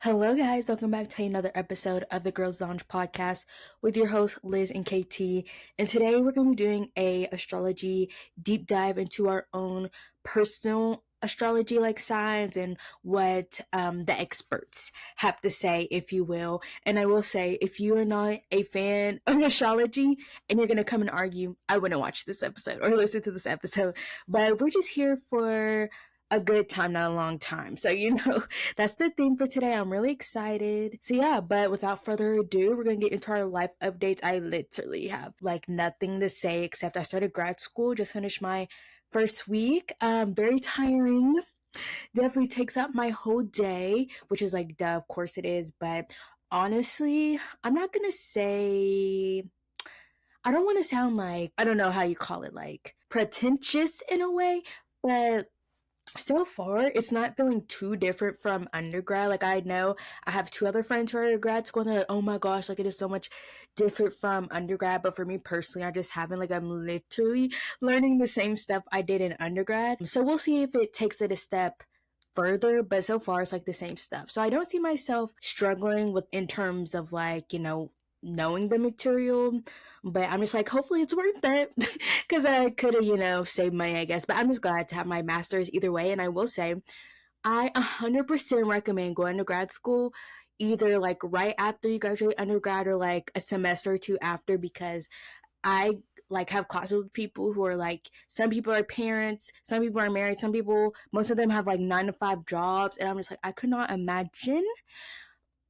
Hello, guys. Welcome back to another episode of the Girls Lounge podcast with your hosts, Liz and KT. And today we're going to be doing a astrology deep dive into our own personal astrology like signs and what the experts have to say, if you will. And I will say, if you are not a fan of astrology and you're going to come and argue, I wouldn't watch this episode or listen to this episode. But we're just here for a good time, not a long time. So, that's the theme for today. I'm really excited. So, yeah, but without further ado, we're going to get into our life updates. I literally have like nothing to say except I started grad school, just finished my first week. Very tiring. Definitely takes up my whole day, which is like, duh, of course it is. But honestly, I'm not going to say, I don't want to sound like, I don't know how you call it, like pretentious in a way, but so far, it's not feeling too different from undergrad. Like, I know I have two other friends who are in grad school, and they're like, oh my gosh, like, it is so much different from undergrad. But for me personally, I just haven't, like, I'm literally learning the same stuff I did in undergrad. So we'll see if it takes it a step further, but so far it's like the same stuff. So I don't see myself struggling with in terms of like, knowing the material, but I'm just like, hopefully it's worth it because I could have, saved money, I guess. But I'm just glad to have my master's either way. And I will say, I 100% recommend going to grad school either like right after you graduate undergrad or like a semester or two after, because I like have classes with people who are like, some people are parents, some people are married, some people, most of them have like 9 to 5 jobs. And I'm just like, I could not imagine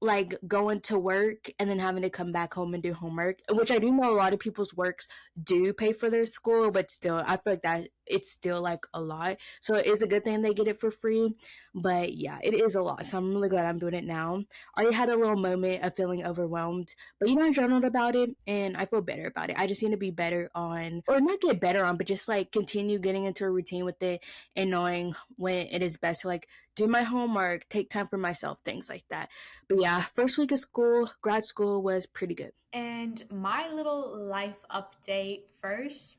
like going to work and then having to come back home and do homework, which I do know a lot of people's works do pay for their school, but still, I feel like that it's still like a lot. So it is a good thing they get it for free. But yeah, it is a lot. So I'm really glad I'm doing it now. I already had a little moment of feeling overwhelmed, but I journaled about it and I feel better about it. I just need to be better on, or not get better on, but just like continue getting into a routine with it and knowing when it is best to like do my homework, take time for myself, things like that. But yeah, first week of school, grad school was pretty good. And my little life update first.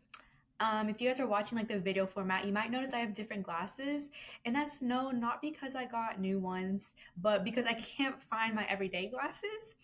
If you guys are watching like the video format, you might notice I have different glasses, and that's not because I got new ones, but because I can't find my everyday glasses.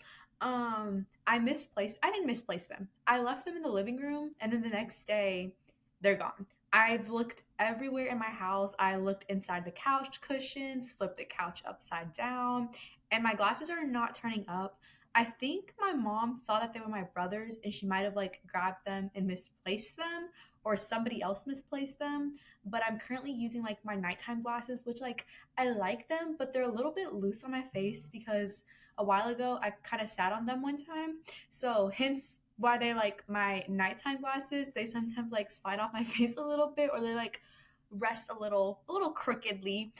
I didn't misplace them. I left them in the living room, and then the next day, they're gone. I've looked everywhere in my house. I looked inside the couch cushions, flipped the couch upside down, and my glasses are not turning up. I think my mom thought that they were my brother's and she might have like grabbed them and misplaced them, or somebody else misplaced them. But I'm currently using like my nighttime glasses, which like I like them, but they're a little bit loose on my face because a while ago I kind of sat on them one time. So hence why they're like my nighttime glasses. They sometimes like slide off my face a little bit, or they like rest a little crookedly.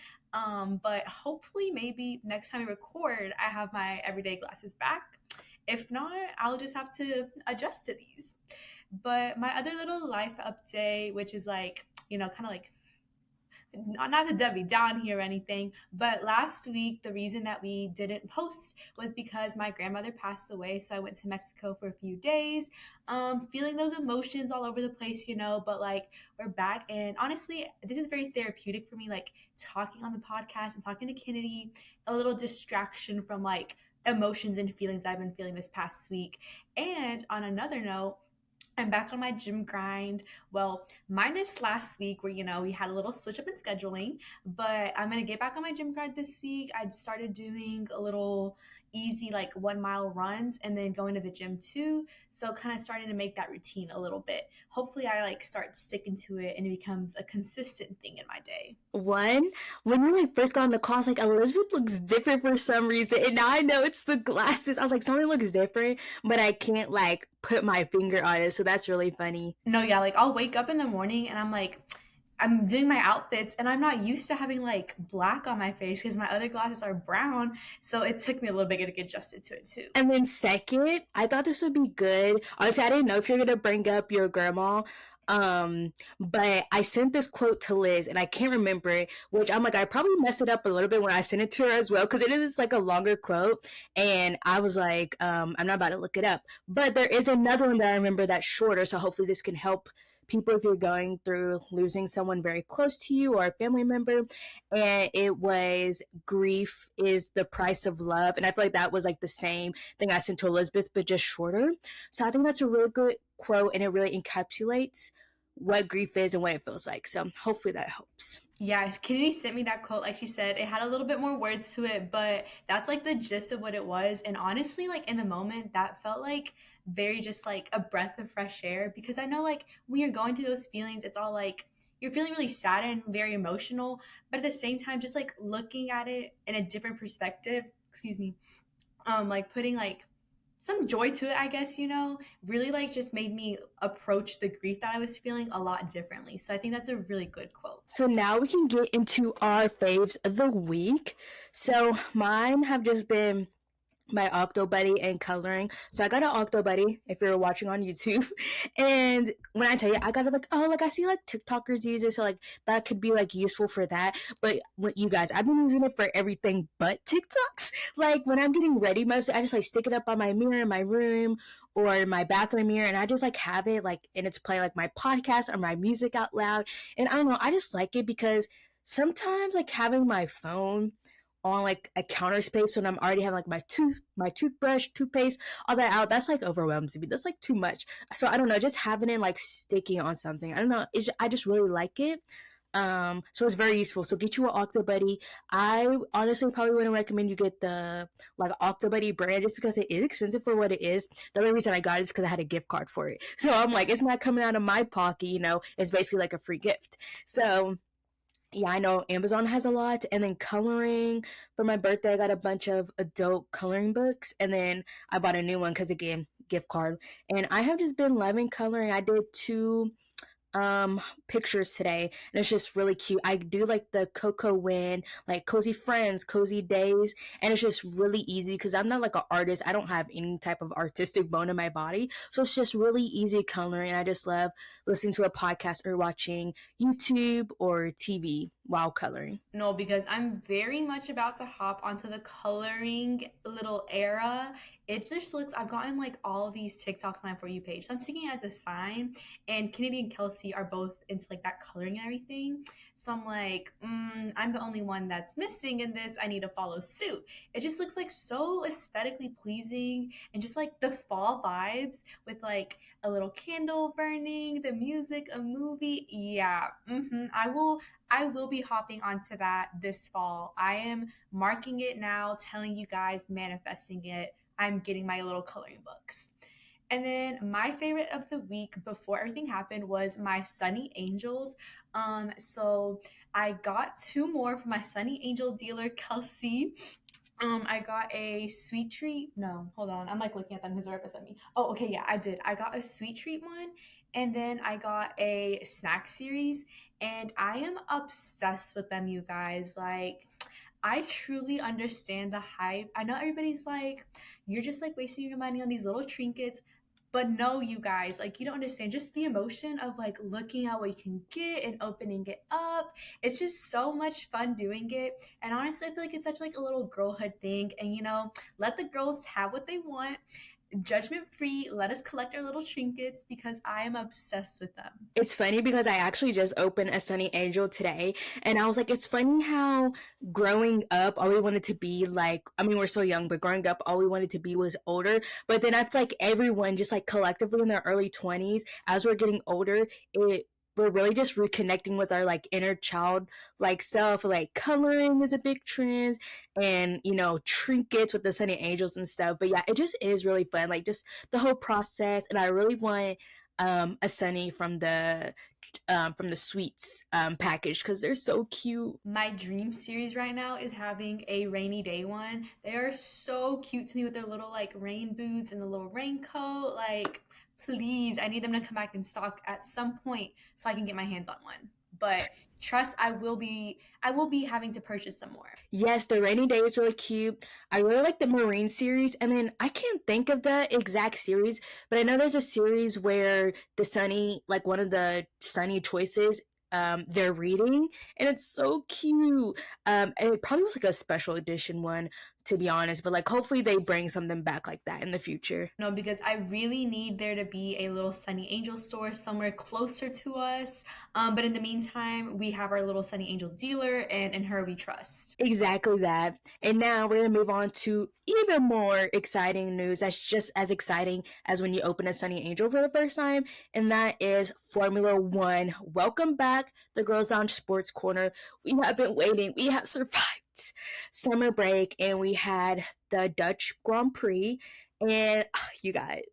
But hopefully maybe next time I record I have my everyday glasses back. If not, I'll just have to adjust to these. But my other little life update, which is like, kind of like not to Debbie down here or anything, but last week the reason that we didn't post was because my grandmother passed away. So I went to Mexico for a few days, feeling those emotions all over the place, but like we're back. And honestly, this is very therapeutic for me, like talking on the podcast and talking to Kennedy, a little distraction from like emotions and feelings I've been feeling this past week. And on another note, I'm back on my gym grind. Well, minus last week where, we had a little switch up in scheduling, but I'm going to get back on my gym grind this week. I started doing a little easy, like 1 mile runs and then going to the gym too. So kind of starting to make that routine a little bit. Hopefully I like start sticking to it and it becomes a consistent thing in my day. One, when you like first got on the call, I was like, Elizabeth looks different for some reason. And now I know it's the glasses. I was like, something looks different, but I can't like put my finger on it. So that's really funny. No, yeah, like I'll wake up in the morning and I'm doing my outfits and I'm not used to having like black on my face because my other glasses are brown. So it took me a little bit to get adjusted to it too. And then second, I thought this would be good. Honestly, I didn't know if you're gonna bring up your grandma. But I sent this quote to Liz and I can't remember it, which I'm like, I probably messed it up a little bit when I sent it to her as well, because it is like a longer quote. And I was like, I'm not about to look it up. But there is another one that I remember that's shorter, so hopefully this can help people if you're going through losing someone very close to you or a family member. And it was grief is the price of love. And I feel like that was like the same thing I sent to Elizabeth, but just shorter. So I think that's a really good quote, and it really encapsulates what grief is and what it feels like. So hopefully that helps. Yeah, Kennedy sent me that quote. Like she said, it had a little bit more words to it, but that's like the gist of what it was. And honestly, like in the moment, that felt like very just like a breath of fresh air, because I know like when you're going through those feelings, it's all like you're feeling really sad and very emotional, but at the same time, just like looking at it in a different perspective, excuse me, like putting like some joy to it, I guess, really like just made me approach the grief that I was feeling a lot differently. So I think that's a really good quote. So now we can get into our faves of the week. So mine have just been my octo buddy and coloring. So I got an octo buddy if you're watching on YouTube. And when I tell you, I got it like, oh, like I see like TikTokers use it. So like that could be like useful for that. But you guys, I've been using it for everything but TikToks. Like when I'm getting ready, mostly I just like stick it up on my mirror in my room or my bathroom mirror, and I just like have it like, and it's playing like my podcast or my music out loud. And I don't know, I just like it because sometimes like having my phone on like a counter space when I'm already having like my toothbrush, toothpaste, all that out, that's like overwhelms me. That's like too much. So I don't know, just having it like sticking on something. I don't know. I just really like it. So it's very useful. So get you an Octo Buddy. I honestly probably wouldn't recommend you get the like Octo Buddy brand just because it is expensive for what it is. The only reason I got it is because I had a gift card for it. So I'm like, it's not coming out of my pocket, it's basically like a free gift. So yeah, I know Amazon has a lot. And then coloring for my birthday, I got a bunch of adult coloring books. And then I bought a new one because, again, gift card. And I have just been loving coloring. I did two pictures today, and it's just really cute. I do like the Coco Win, like cozy friends, cozy days, and it's just really easy because I'm not like an artist. I don't have any type of artistic bone in my body, so it's just really easy coloring. I just love listening to a podcast or watching YouTube or TV while coloring. No, because I'm very much about to hop onto the coloring little era. It just looks, I've gotten like all of these TikToks on my For You page. So I'm taking it as a sign. And Kennedy and Kelsey are both into like that coloring and everything. So I'm like, I'm the only one that's missing in this. I need to follow suit. It just looks like so aesthetically pleasing and just like the fall vibes with like a little candle burning, the music, a movie. Yeah, I will be hopping onto that this fall. I am marking it now, telling you guys, manifesting it. I'm getting my little coloring books. And then my favorite of the week before everything happened was my Sunny Angels. So I got two more from my Sunny Angel dealer, Kelsey. I got a sweet treat. No, hold on. I'm like looking at them because they're beside me. Oh, okay, yeah, I did. I got a sweet treat one, and then I got a snack series, and I am obsessed with them, you guys. Like, I truly understand the hype. I know everybody's like, you're just like wasting your money on these little trinkets. But no, you guys, like, you don't understand just the emotion of like looking at what you can get and opening it up. It's just so much fun doing it. And honestly, I feel like it's such like a little girlhood thing. And let the girls have what they want, judgment free. Let us collect our little trinkets because I am obsessed with them. It's funny because I actually just opened a Sunny Angel today, and I was like, it's funny how growing up, all we wanted to be like, I mean, we're so young, but growing up, all we wanted to be was older. But then I feel like everyone, just like collectively in their early 20s, as we're getting older, we're really just reconnecting with our like inner child like self. Like coloring is a big trend, and trinkets with the Sunny Angels and stuff. But yeah, it just is really fun, like just the whole process. And I really want a Sunny from the sweets package because they're so cute. My dream series right now is having a rainy day one. They are so cute to me with their little like rain boots and the little raincoat. Like, please, I need them to come back in stock at some point so I can get my hands on one. But trust, I will be having to purchase some more. Yes, the rainy day is really cute. I really like the marine series, and then I can't think of the exact series, but I know there's a series where the Sunny, like one of the Sunny choices, they're reading, and it's so cute. And it probably was like a special edition one to be honest. But like, hopefully they bring something back like that in the future. No, because I really need there to be a little Sunny Angel store somewhere closer to us. But in the meantime, we have our little Sunny Angel dealer, and in her we trust. Exactly that. And now we're going to move on to even more exciting news that's just as exciting as when you open a Sunny Angel for the first time, and that is Formula One. Welcome back, the Girls Lounge Sports Corner. We have been waiting. We have survived summer break, and we had the Dutch Grand Prix, and you guys,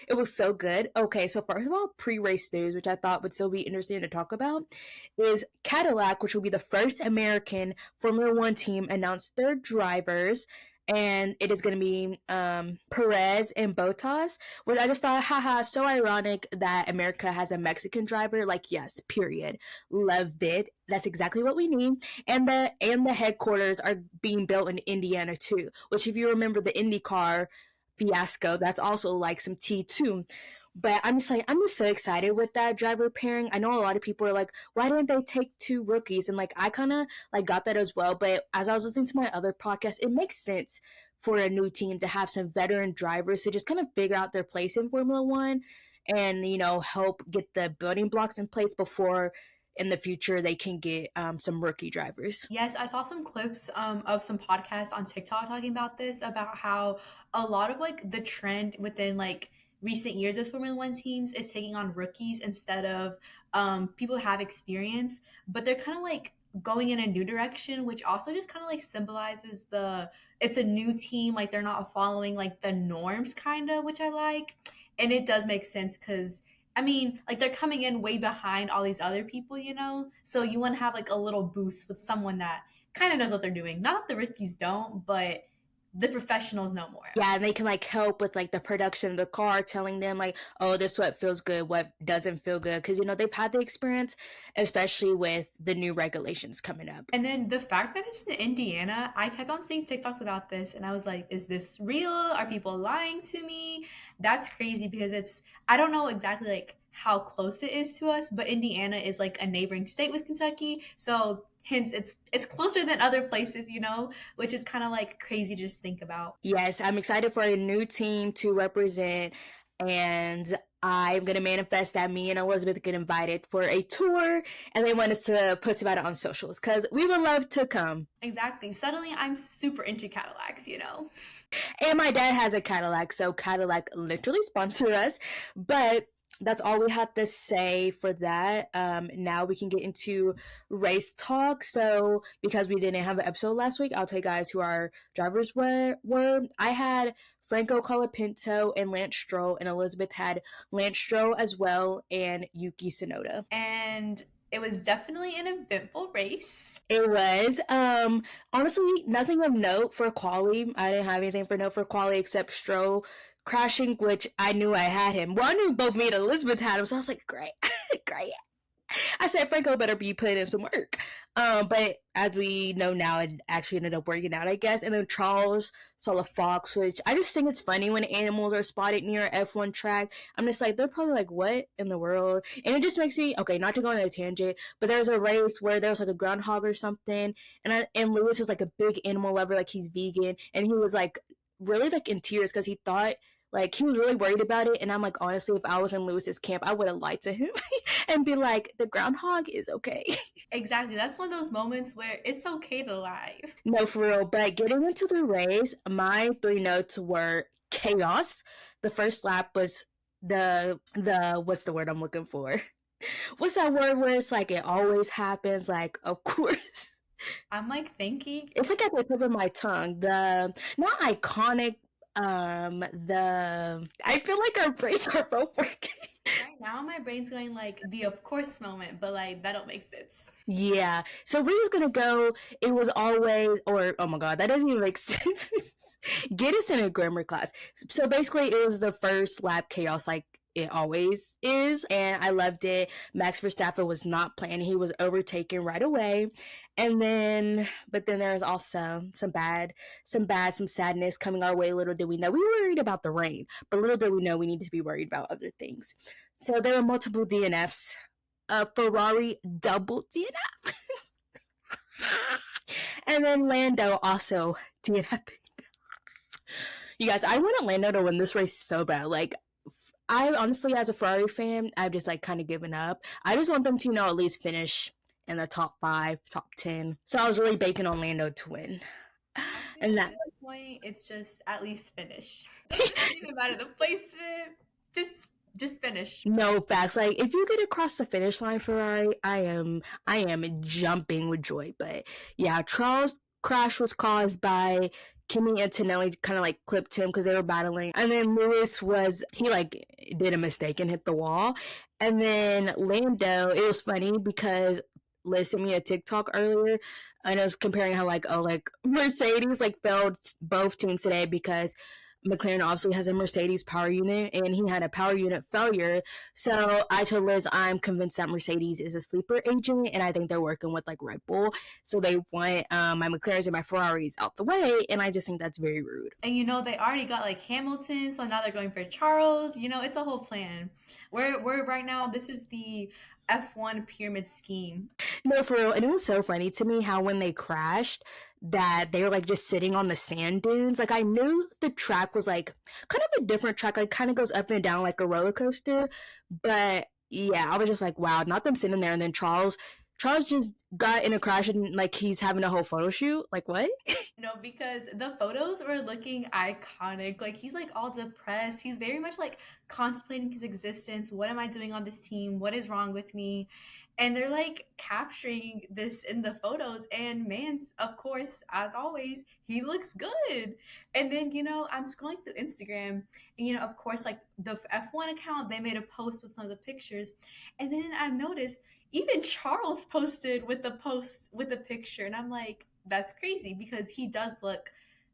it was so good. Okay, so first of all, pre-race news, which I thought would still be interesting to talk about, is Cadillac, which will be the first American Formula One team, announced their drivers, and it is going to be Perez and Bottas, which I just thought, haha, so ironic that America has a Mexican driver. Like, yes, period. Love it. That's exactly what we need. And the headquarters are being built in Indiana too, which if you remember the IndyCar fiasco, that's also like some tea too. But I'm just so excited with that driver pairing. I know a lot of people are like, why didn't they take two rookies? And like, I kind of like got that as well. But as I was listening to my other podcast, it makes sense for a new team to have some veteran drivers to just kind of figure out their place in Formula One, and help get the building blocks in place before in the future they can get some rookie drivers. Yes, I saw some clips of some podcasts on TikTok talking about this, about how a lot of like the trend within like recent years of Formula One teams is taking on rookies instead of people who have experience, but they're kind of like going in a new direction, which also just kind of like symbolizes it's a new team, like they're not following like the norms kind of, which I like. And it does make sense because I mean, like they're coming in way behind all these other people, you know? So you want to have like a little boost with someone that kind of knows what they're doing. Not that the rookies don't, but the professionals know more. Yeah, and they can like help with like the production of the car, telling them like, oh, this what feels good, what doesn't feel good, because they've had the experience, especially with the new regulations coming up. And then the fact that it's in Indiana, I kept on seeing TikToks about this, and I was like, is this real? Are people lying to me? That's crazy because I don't know exactly like how close it is to us, but Indiana is like a neighboring state with Kentucky, so hence it's closer than other places, which is kind of like crazy to just think about. Yes, I'm excited for a new team to represent, and I'm gonna manifest that me and Elizabeth get invited for a tour, and they want us to post about it on socials because we would love to come. Exactly. Suddenly I'm super into Cadillacs. And my dad has a Cadillac, so Cadillac literally sponsor us. But that's all we have to say for that. Now we can get into race talk. So because we didn't have an episode last week, I'll tell you guys who our drivers were. I had Franco Colapinto and Lance Stroll, and Elizabeth had Lance Stroll as well, and Yuki Tsunoda. And it was definitely an eventful race. It was. Honestly, nothing of note for quali. I didn't have anything for note for quali except Stroll crashing, which I knew I had him. Well, I knew both me and Elizabeth had him, so I was like, great, great. I said Franco better be putting in some work. But as we know now, it actually ended up working out, I guess. And then Charles saw a fox, which I just think it's funny when animals are spotted near an F1 track. I'm just like, they're probably like, what in the world? And it just makes me, okay, not to go on a tangent, but there's a race where there was like a groundhog or something. And Lewis is like a big animal lover, like he's vegan. And he was like really like in tears because he thought, like, he was really worried about it. And I'm like, honestly, if I was in Lewis's camp, I would have lied to him and be like, the groundhog is okay. Exactly. That's one of those moments where it's okay to lie. No, for real. But getting into the race, my 3 notes were chaos. The first lap was the what's the word I'm looking for? What's that word where it's like it always happens? Like, of course. I'm like thinking. It's like at the tip of my tongue. The not iconic. I feel like our brains are both working. Right now, my brain's going like the of course moment, but like that don't make sense. Yeah. So we're just gonna go. It was always, or oh my god, that doesn't even make sense. Get us in a grammar class. So basically, it was the first lap chaos, like it always is, and I loved it. Max Verstappen was not playing; he was overtaken right away. And then, but then there was also some sadness coming our way. Little did we know, we were worried about the rain, but little did we know we needed to be worried about other things. So there were multiple DNFs. Ferrari double DNF. And then Lando also DNF'd. You guys, I wanted Lando to win this race so bad. Like, I honestly, as a Ferrari fan, I've just like kind of given up. I just want them to, at least finish in the top 5, top 10. So I was really banking on Lando to win. Honestly, And at that, this point, it's just at least finish. Doesn't even matter the placement. Just finish. no facts. Like, if you get across the finish line, Ferrari, I am jumping with joy. But yeah, Charles' crash was caused by Kimi Antonelli kind of like clipped him because they were battling. And then he like did a mistake and hit the wall. And then Lando, it was funny because Liz sent me a TikTok earlier and I was comparing how like Mercedes like failed both teams today because McLaren obviously has a Mercedes power unit and he had a power unit failure. So I told Liz I'm convinced that Mercedes is a sleeper agent and I think they're working with like Red Bull. So they want my McLarens and my Ferraris out the way. And I just think that's very rude. And they already got like Hamilton, so now they're going for Charles. It's a whole plan. We're right now, this is the F1 pyramid scheme. No, for real. And it was so funny to me how when they crashed, that they were like just sitting on the sand dunes. Like I knew the track was like kind of a different track, like kind of goes up and down like a roller coaster. But yeah, I was just like, wow, not them sitting there. And then Charles just got in a crash and like he's having a whole photo shoot. Like what? No, because the photos were looking iconic. Like he's like all depressed. He's very much like contemplating his existence. What am I doing on this team? What is wrong with me? And they're like capturing this in the photos. And Mance, of course, as always, he looks good. And then, I'm scrolling through Instagram and, of course, like the F1 account, they made a post with some of the pictures. And then I noticed even Charles posted with the picture. And I'm like, that's crazy because he does look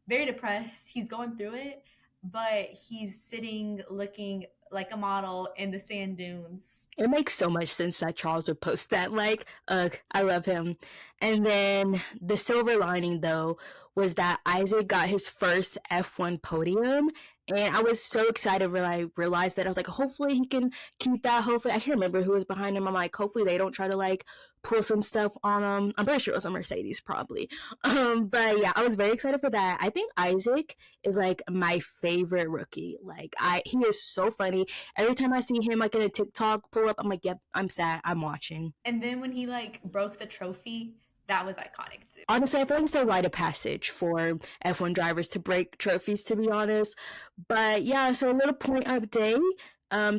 very depressed. He's going through it, but he's sitting looking like a model in the sand dunes. It makes so much sense that Charles would post that. Like, ugh, I love him. And then the silver lining, though, was that Isack got his first F1 podium. And I was so excited when I realized that. I was like, hopefully he can keep that. Hopefully, I can't remember who was behind him. I'm like, hopefully they don't try to like pull some stuff on him. I'm pretty sure it was a Mercedes, probably. But yeah, I was very excited for that. I think Isack is like my favorite rookie. Like, he is so funny. Every time I see him like in a TikTok pull up, I'm like, yep, I'm sad. I'm watching. And then when he like broke the trophy, that was iconic too. Honestly, I feel like it's a rite of passage for F1 drivers to break trophies, to be honest. But yeah, so a little point update.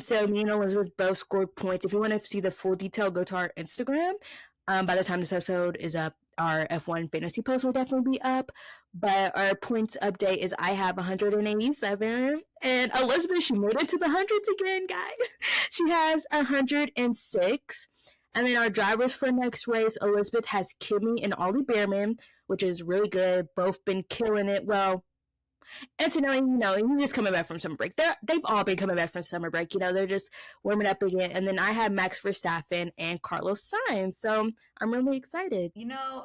So me and Elizabeth both scored points. If you want to see the full detail, go to our Instagram. By the time this episode is up, our F1 fantasy post will definitely be up. But our points update is I have 187, and Elizabeth, she made it to the hundreds again, guys. She has 106. And then our drivers for next race, Elizabeth has Kimi and Ollie Behrman, which is really good. Both been killing it. Well, Antonelli, he's just coming back from summer break. They've all been coming back from summer break. They're just warming up again. And then I have Max Verstappen and Carlos Sainz. So I'm really excited.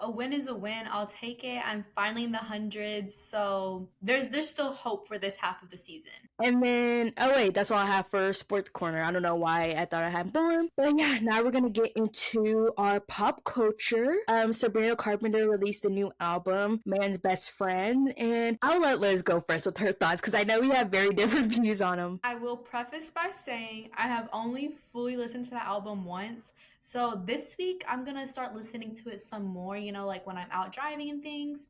A win is a win. I'll take it. I'm finally in the hundreds. So there's still hope for this half of the season. And then, oh wait, that's all I have for Sports Corner. I don't know why I thought I had more. But yeah, now we're going to get into our pop culture. Sabrina Carpenter released a new album, Man's Best Friend. And I'll let Liz go first with her thoughts because I know we have very different views on them. I will preface by saying I have only fully listened to the album once. So this week I'm going to start listening to it some more, like when I'm out driving and things.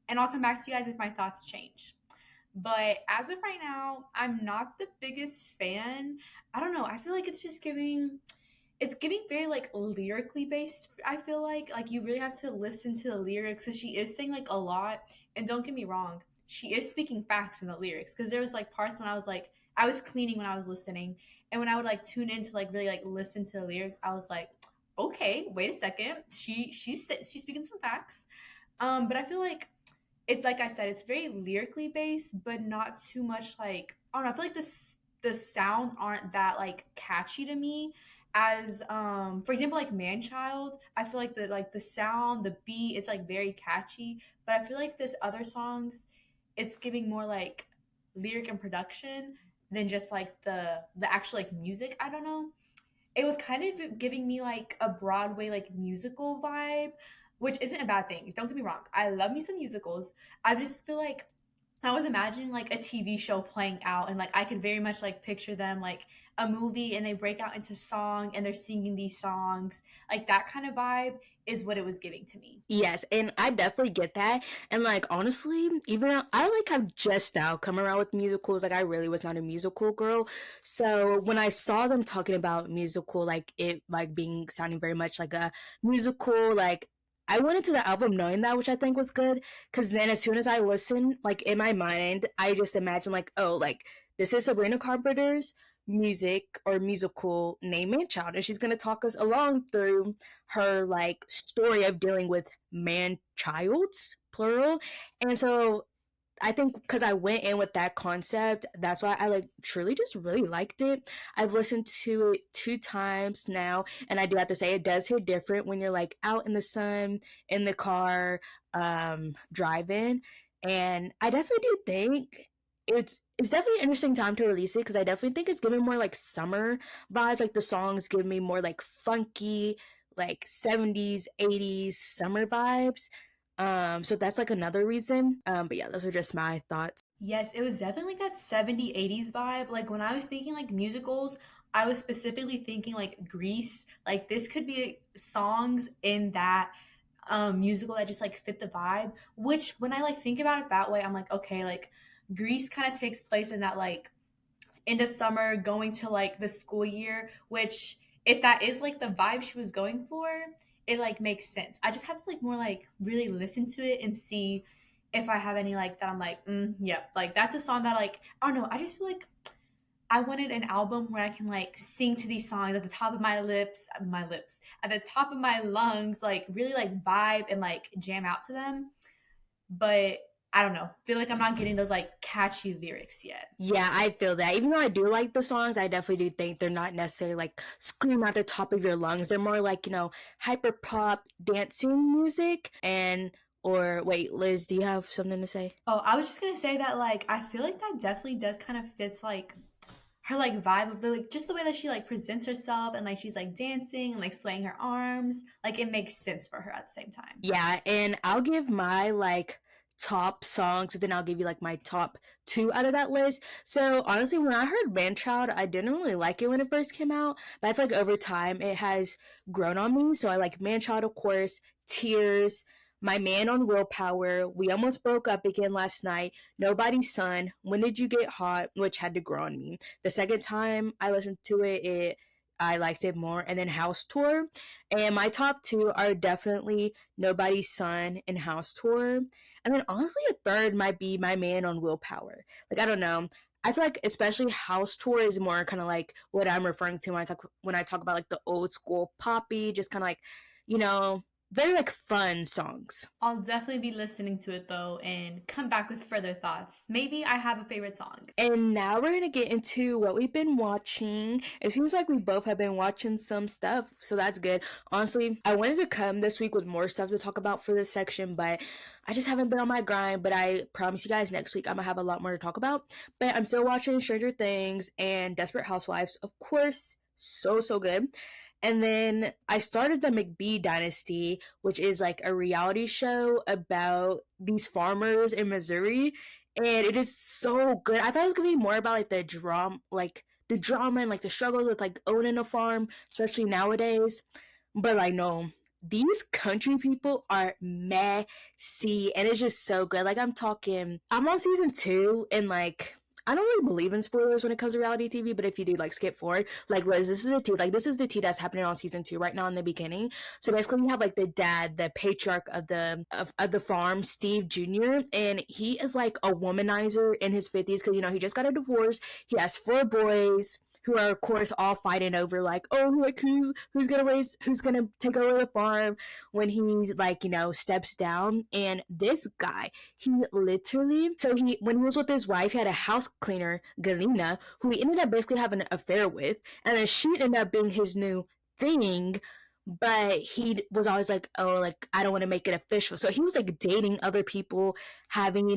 And I'll come back to you guys if my thoughts change. But as of right now, I'm not the biggest fan. I don't know. I feel like it's giving very like lyrically based. I feel like you really have to listen to the lyrics because she is saying like a lot. And don't get me wrong, she is speaking facts in the lyrics because there was like parts when I was cleaning when I was listening, and when I would like tune in to like really like listen to the lyrics, I was like, okay, wait a second, she's speaking some facts. But I feel like it's like I said, it's very lyrically based, but not too much like, I don't know. I feel like the sounds aren't that like catchy to me as for example like Man-Child. I feel like the sound, the beat, it's like very catchy, but I feel like this other songs, it's giving more like lyric and production than just like the actual like music. I don't know. It was kind of giving me like a Broadway like musical vibe. which isn't a bad thing. Don't get me wrong. I love me some musicals. I just feel like I was imagining like a TV show playing out, and like I could very much like picture them like a movie and they break out into song and they're singing these songs. Like that kind of vibe is what it was giving to me. Yes, and I definitely get that. And like honestly, even I like have just now come around with musicals. Like I really was not a musical girl. So when I saw them talking about musical, like it like being sounding very much like a musical, like I went into the album knowing that, which I think was good. Cause then as soon as I listened, like in my mind, I just imagined like, oh, like this is Sabrina Carpenter's music or musical name man child, and she's gonna talk us along through her like story of dealing with man childs plural. And so I think because I went in with that concept, that's why I like truly just really liked it. I've listened to it 2 times now, and I do have to say it does hit different when you're like out in the sun, in the car, driving. And I definitely do think it's definitely an interesting time to release it because I definitely think it's giving more like summer vibes. Like the songs give me more like funky, like 70s, 80s summer vibes. So that's like another reason. But yeah, those are just my thoughts. Yes, it was definitely like that 70s, 80s vibe. Like when I was thinking like musicals, I was specifically thinking like Grease. Like this could be songs in that musical that just like fit the vibe. Which when I like think about it that way, I'm like, okay, like Grease kind of takes place in that like end of summer going to like the school year, which if that is like the vibe she was going for, it like makes sense. I just have to like more like really listen to it and see if I have any like that I'm like, yep, like that's a song that like I don't know. I just feel like I wanted an album where I can like sing to these songs at the top of my lips, at the top of my lungs, like really like vibe and like jam out to them. But I don't know. Feel like I'm not getting those like catchy lyrics yet. Yeah, I feel that. Even though I do like the songs, I definitely do think they're not necessarily like scream at the top of your lungs. They're more like, hyper pop dancing music. And, or wait, Liz, do you have something to say? Oh, I was just gonna say that like I feel like that definitely does kind of fits like her like vibe of the like just the way that she like presents herself and like she's like dancing and like swaying her arms. Like it makes sense for her at the same time. Yeah, and I'll give my like top songs, and then I'll give you like my top two out of that list. So honestly, when I heard Man Child, I didn't really like it when it first came out, but I feel like over time it has grown on me. So I like Man Child, of course, Tears, My Man on Willpower, We Almost Broke Up Again Last Night, Nobody's Son, When Did You Get Hot, which had to grow on me. The second time I listened to it I liked it more, and then House Tour. And my top two are definitely Nobody's Son and House Tour. And then honestly, a third might be My Man on Willpower. Like, I don't know. I feel like especially House Tour is more kind of like what I'm referring to when I talk about like the old school poppy, just kind of like, you know, very like fun songs. I'll definitely be listening to it though and come back with further thoughts. Maybe I have a favorite song. And now we're gonna get into what we've been watching. It seems like we both have been watching some stuff, so that's good. Honestly, I wanted to come this week with more stuff to talk about for this section, but I just haven't been on my grind. But I promise you guys next week I'm gonna have a lot more to talk about. But I'm still watching Stranger Things and Desperate Housewives, of course. So good. And then I started the McBee Dynasty, which is like a reality show about these farmers in Missouri, and it is so good. I thought it was gonna be more about like the drama and like the struggles with like owning a farm, especially nowadays. But like no, these country people are messy, and it's just so good. Like I'm on season 2, and like I don't really believe in spoilers when it comes to reality TV, but if you do, like, skip forward. Like, Liz, this is the tea that's happening on season 2 right now in the beginning. So basically, you have like the dad, the patriarch of the farm, Steve Jr., and he is like a womanizer in his 50s because he just got a divorce. He has 4 boys who are of course all fighting over like, oh, like who's gonna take over the farm when he like steps down. And this guy, he literally, so he when he was with his wife, he had a house cleaner, Galina, who he ended up basically having an affair with, and then she ended up being his new thing. But he was always like, oh, like I don't want to make it official, so he was like dating other people, having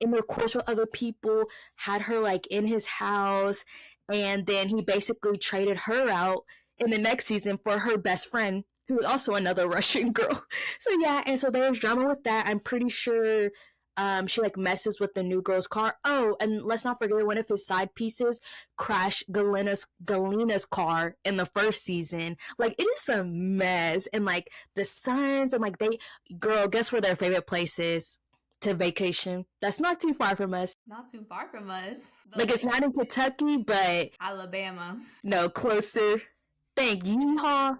intercourse with other people, had her like in his house, and then he basically traded her out in the next season for her best friend, who was also another Russian girl. So yeah, and so there's drama with that. I'm pretty sure she like messes with the new girl's car. Oh, and let's not forget one of his side pieces crashed Galena's car in the first season. Like it is a mess, and like the sons and like they, girl, guess where their favorite place is to vacation? That's not too far from us. Not too far from us. Like it's not in Kentucky, but Alabama. no, closer. Thank you, huh?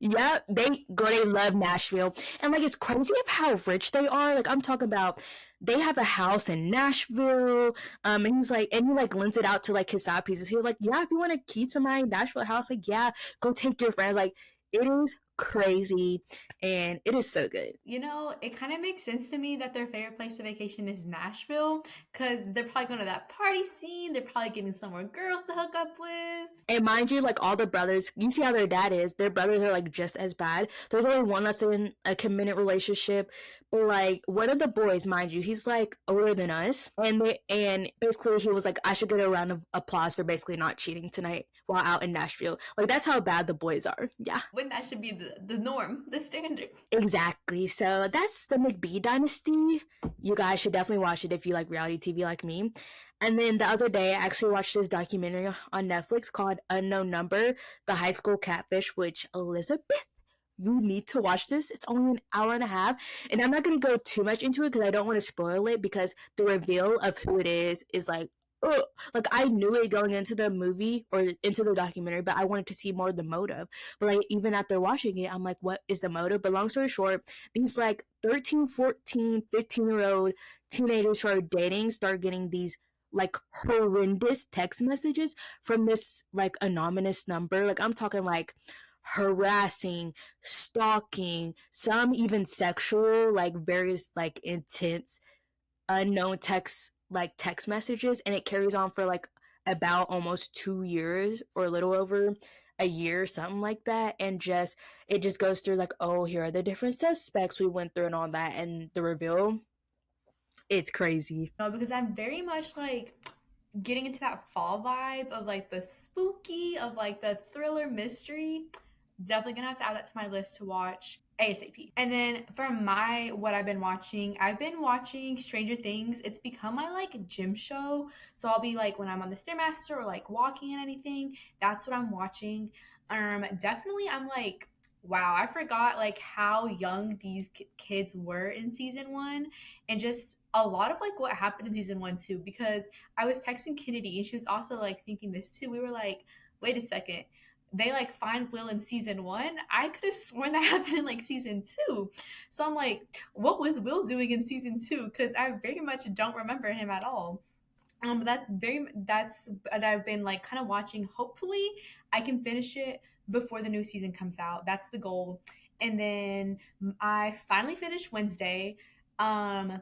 Yep, they love Nashville, and like it's crazy of how rich they are. Like I'm talking about, they have a house in Nashville. And he's like, and he like lends it out to like his side pieces. He was like, yeah, if you want a key to my Nashville house, like yeah, go take your friends. Like it is crazy, and it is so good. You know, it kind of makes sense to me that their favorite place to vacation is Nashville because they're probably going to that party scene. They're probably getting some more girls to hook up with. And mind you, like all the brothers, you see how their dad is. Their brothers are like just as bad. There's only one that's in a committed relationship, but like one of the boys, mind you, he's like older than us, and basically he was like, I should get a round of applause for basically not cheating tonight while out in Nashville. Like that's how bad the boys are. Yeah, when that should be the norm, the standard. exactly. So that's the McBee dynasty. You guys should definitely watch it if you like reality TV like me. And then the other day, I actually watched this documentary on Netflix called Unknown Number, The High School Catfish, which Elizabeth, you need to watch this. It's only an hour and a half. And I'm not going to go too much into it because I don't want to spoil it because the reveal of who it is like, oh, like I knew it going into the movie or into the documentary, but I wanted to see more of the motive. But like even after watching it, I'm like, what is the motive? But long story short, these like 13, 14, 15-year-old teenagers who are dating start getting these like horrendous text messages from this like anonymous number. Like I'm talking like harassing, stalking, some even sexual, like various like intense unknown text messages, and it carries on for like about almost 2 years or a little over a year, something like that. And just it just goes through like, oh, here are the different suspects we went through and all that, and the reveal, it's crazy. No, because I'm very much like getting into that fall vibe of like the spooky, of like the thriller mystery. Definitely gonna have to add that to my list to watch ASAP. And then for my what I've been watching Stranger Things. It's become my like gym show. So I'll be like when I'm on the stairmaster or like walking and anything, that's what I'm watching. Definitely I'm like, wow, I forgot like how young these kids were in season 1, and just a lot of like what happened in season 1 too, because I was texting Kennedy and she was also like thinking this too. We were like, wait a second, they like find Will in season 1. I could have sworn that happened in like season 2. So I'm like, what was Will doing in season 2? Because I very much don't remember him at all. That's what I've been like kind of watching. Hopefully, I can finish it before the new season comes out. That's the goal. And then I finally finished Wednesday. Um,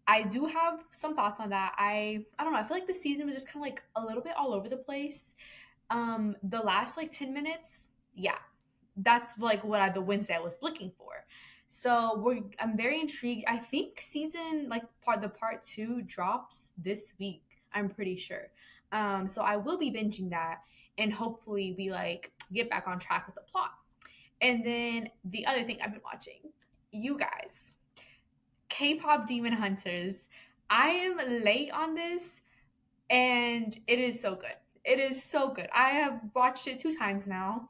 I do have some thoughts on that. I don't know. I feel like the season was just kind of like a little bit all over the place. The last like 10 minutes, yeah, that's like the Wednesday I was looking for. So I'm very intrigued. I think season like part 2 drops this week, I'm pretty sure. So I will be binging that, and hopefully we like get back on track with the plot. And then the other thing I've been watching, you guys, K-pop Demon Hunters. I am late on this, and it is so good. It is so good. I have watched it 2 times now.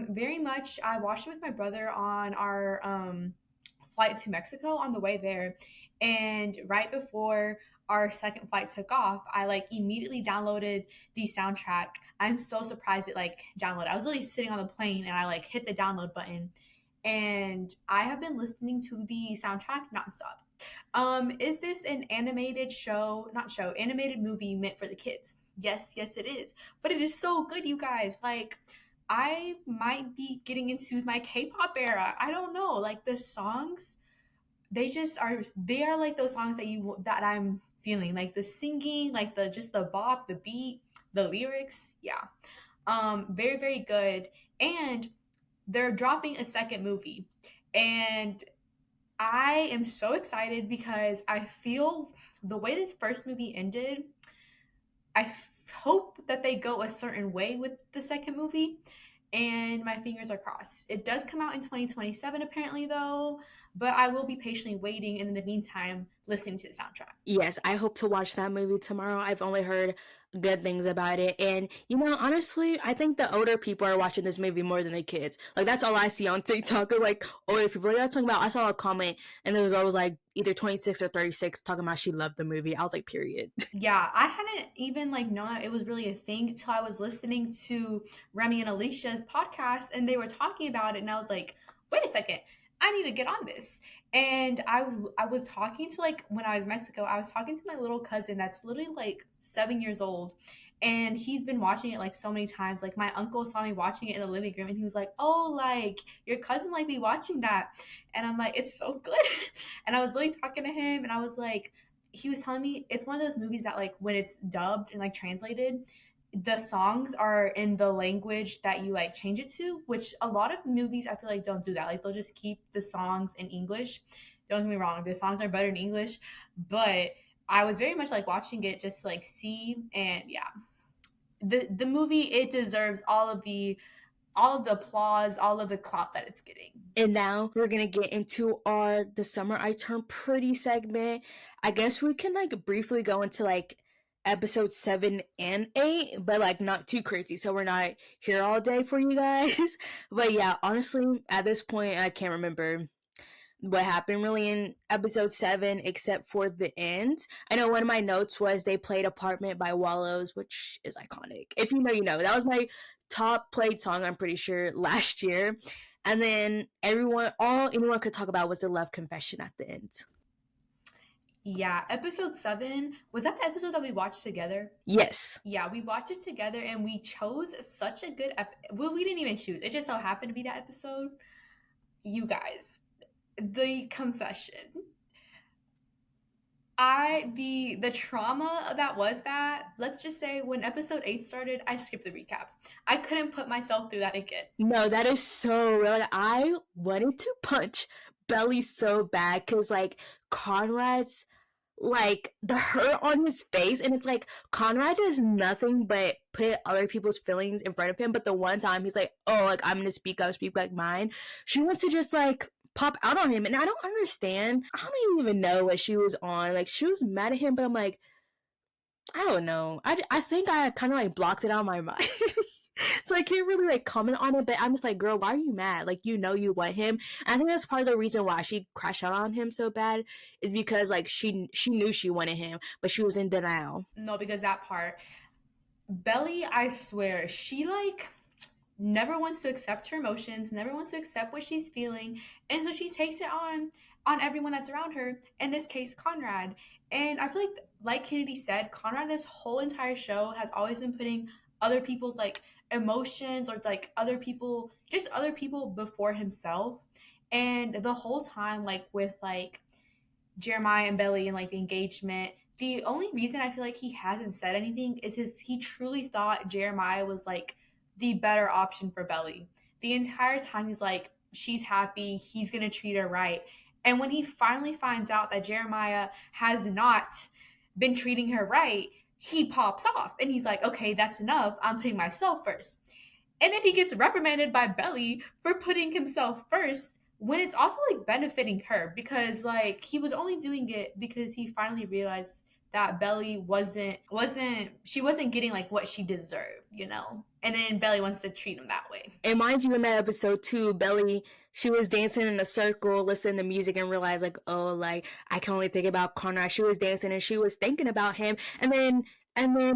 Very much. I watched it with my brother on our flight to Mexico on the way there, and right before our second flight took off, I like immediately downloaded the soundtrack. I'm so surprised it like downloaded. I was literally sitting on the plane and I like hit the download button, and I have been listening to the soundtrack nonstop. Is this an animated show, not show, animated movie meant for the kids? Yes, yes, it is. But it is so good, you guys. Like, I might be getting into my K-pop era. I don't know. Like the songs, they are like those songs that I'm feeling. Like the singing, like the bop, the beat, the lyrics. Yeah. Very, very good. And they're dropping a second movie. And I am so excited because I feel the way this first movie ended, I hope that they go a certain way with the second movie. and my fingers are crossed. It does come out in 2027 apparently though, but I will be patiently waiting and in the meantime listening to the soundtrack. Yes, I hope to watch that movie tomorrow. I've only heard good things about it. And, you know, honestly, I think the older people are watching this movie more than the kids. Like, that's all I see on TikTok of, like, older people. Like, talking about, I saw a comment, and the girl was, like, either 26 or 36 talking about she loved the movie. I was like, period. Yeah, I hadn't even like known that it was really a thing until I was listening to Remy and Alicia's podcast and they were talking about it and I was like, wait a second, I need to get on this. And I was talking to like when I was in Mexico, I was talking to my little cousin that's literally like 7 years old. And he's been watching it like so many times. Like my uncle saw me watching it in the living room and he was like, oh, like your cousin might be watching that. And I'm like, it's so good. And I was literally talking to him and I was like, he was telling me it's one of those movies that like when it's dubbed and like translated, the songs are in the language that you like change it to, which a lot of movies I feel like don't do that. Like they'll just keep the songs in English. Don't get me wrong, the songs are better in English, but I was very much like watching it just to like see. And yeah, the movie, it deserves all of the applause, all of the clout that it's getting. And now we're gonna get into our the summer I turned pretty segment. I guess we can like briefly go into like episode 7 and 8, but like not too crazy, so we're not here all day for you guys. But yeah, honestly, at this point, I can't remember what happened really in episode 7 except for the end. I know one of my notes was they played Apartment by Wallows, which is iconic. If you know, you know. That was my top played song, I'm pretty sure, last year. And then all anyone could talk about was the love confession at the end. Yeah, episode 7, was that the episode that we watched together? Yes. Yeah, we watched it together and we chose such a good well, we didn't even choose. It just so happened to be that episode. You guys, the confession. The trauma that was that, let's just say when episode 8 started, I skipped the recap. I couldn't put myself through that again. No, that is so real. Like, I wanted to punch Belly so bad because like Conrad's like the hurt on his face, and it's like Conrad does nothing but put other people's feelings in front of him, but the one time he's like, oh, like I'm gonna speak up, speak like mine, she wants to just like pop out on him. And I don't understand. I don't even know what she was on. Like she was mad at him, but I'm like, I don't know. I think I kind of like blocked it out of my mind. So I can't really like comment on it, but I'm just like, girl, why are you mad? Like, you know, you want him. And I think that's part of the reason why she crashed out on him so bad is because like she knew she wanted him, but she was in denial. No, because that part, Belly, I swear, she like never wants to accept her emotions, never wants to accept what she's feeling, and so she takes it on everyone that's around her. In this case, Conrad. And I feel like Kennedy said, Conrad this whole entire show has always been putting other people's like emotions or like other people before himself. And the whole time, like with like Jeremiah and Belly and like the engagement, the only reason I feel like he hasn't said anything is he truly thought Jeremiah was like the better option for Belly. The entire time he's like, she's happy, he's gonna treat her right. And when he finally finds out that Jeremiah has not been treating her right, he pops off and he's like, okay, that's enough. I'm putting myself first. And then he gets reprimanded by Belly for putting himself first when it's also like benefiting her because like he was only doing it because he finally realized that Belly wasn't getting like what she deserved, you know? And then Belly wants to treat him that way. And mind you, in that episode too, Belly, she was dancing in a circle, listening to music, and realized like, oh, like I can only think about Conrad. She was dancing and she was thinking about him, and then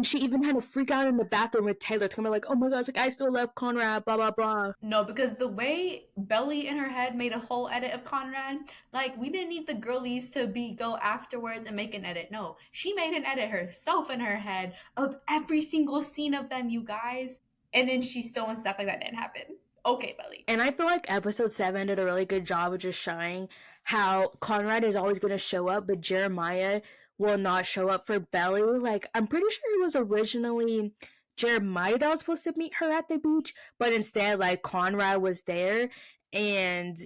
she even had to freak out in the bathroom with Taylor, talking about like, oh my gosh, like I still love Conrad, blah blah blah. No, because the way Belly in her head made a whole edit of Conrad, like we didn't need the girlies to go afterwards and make an edit. No, she made an edit herself in her head of every single scene of them, you guys. And then she's still and stuff like that didn't happen. Okay, Belly. And I feel like episode 7 did a really good job of just showing how Conrad is always going to show up, but Jeremiah will not show up for Belly. Like, I'm pretty sure it was originally Jeremiah that was supposed to meet her at the beach, but instead, like, Conrad was there, and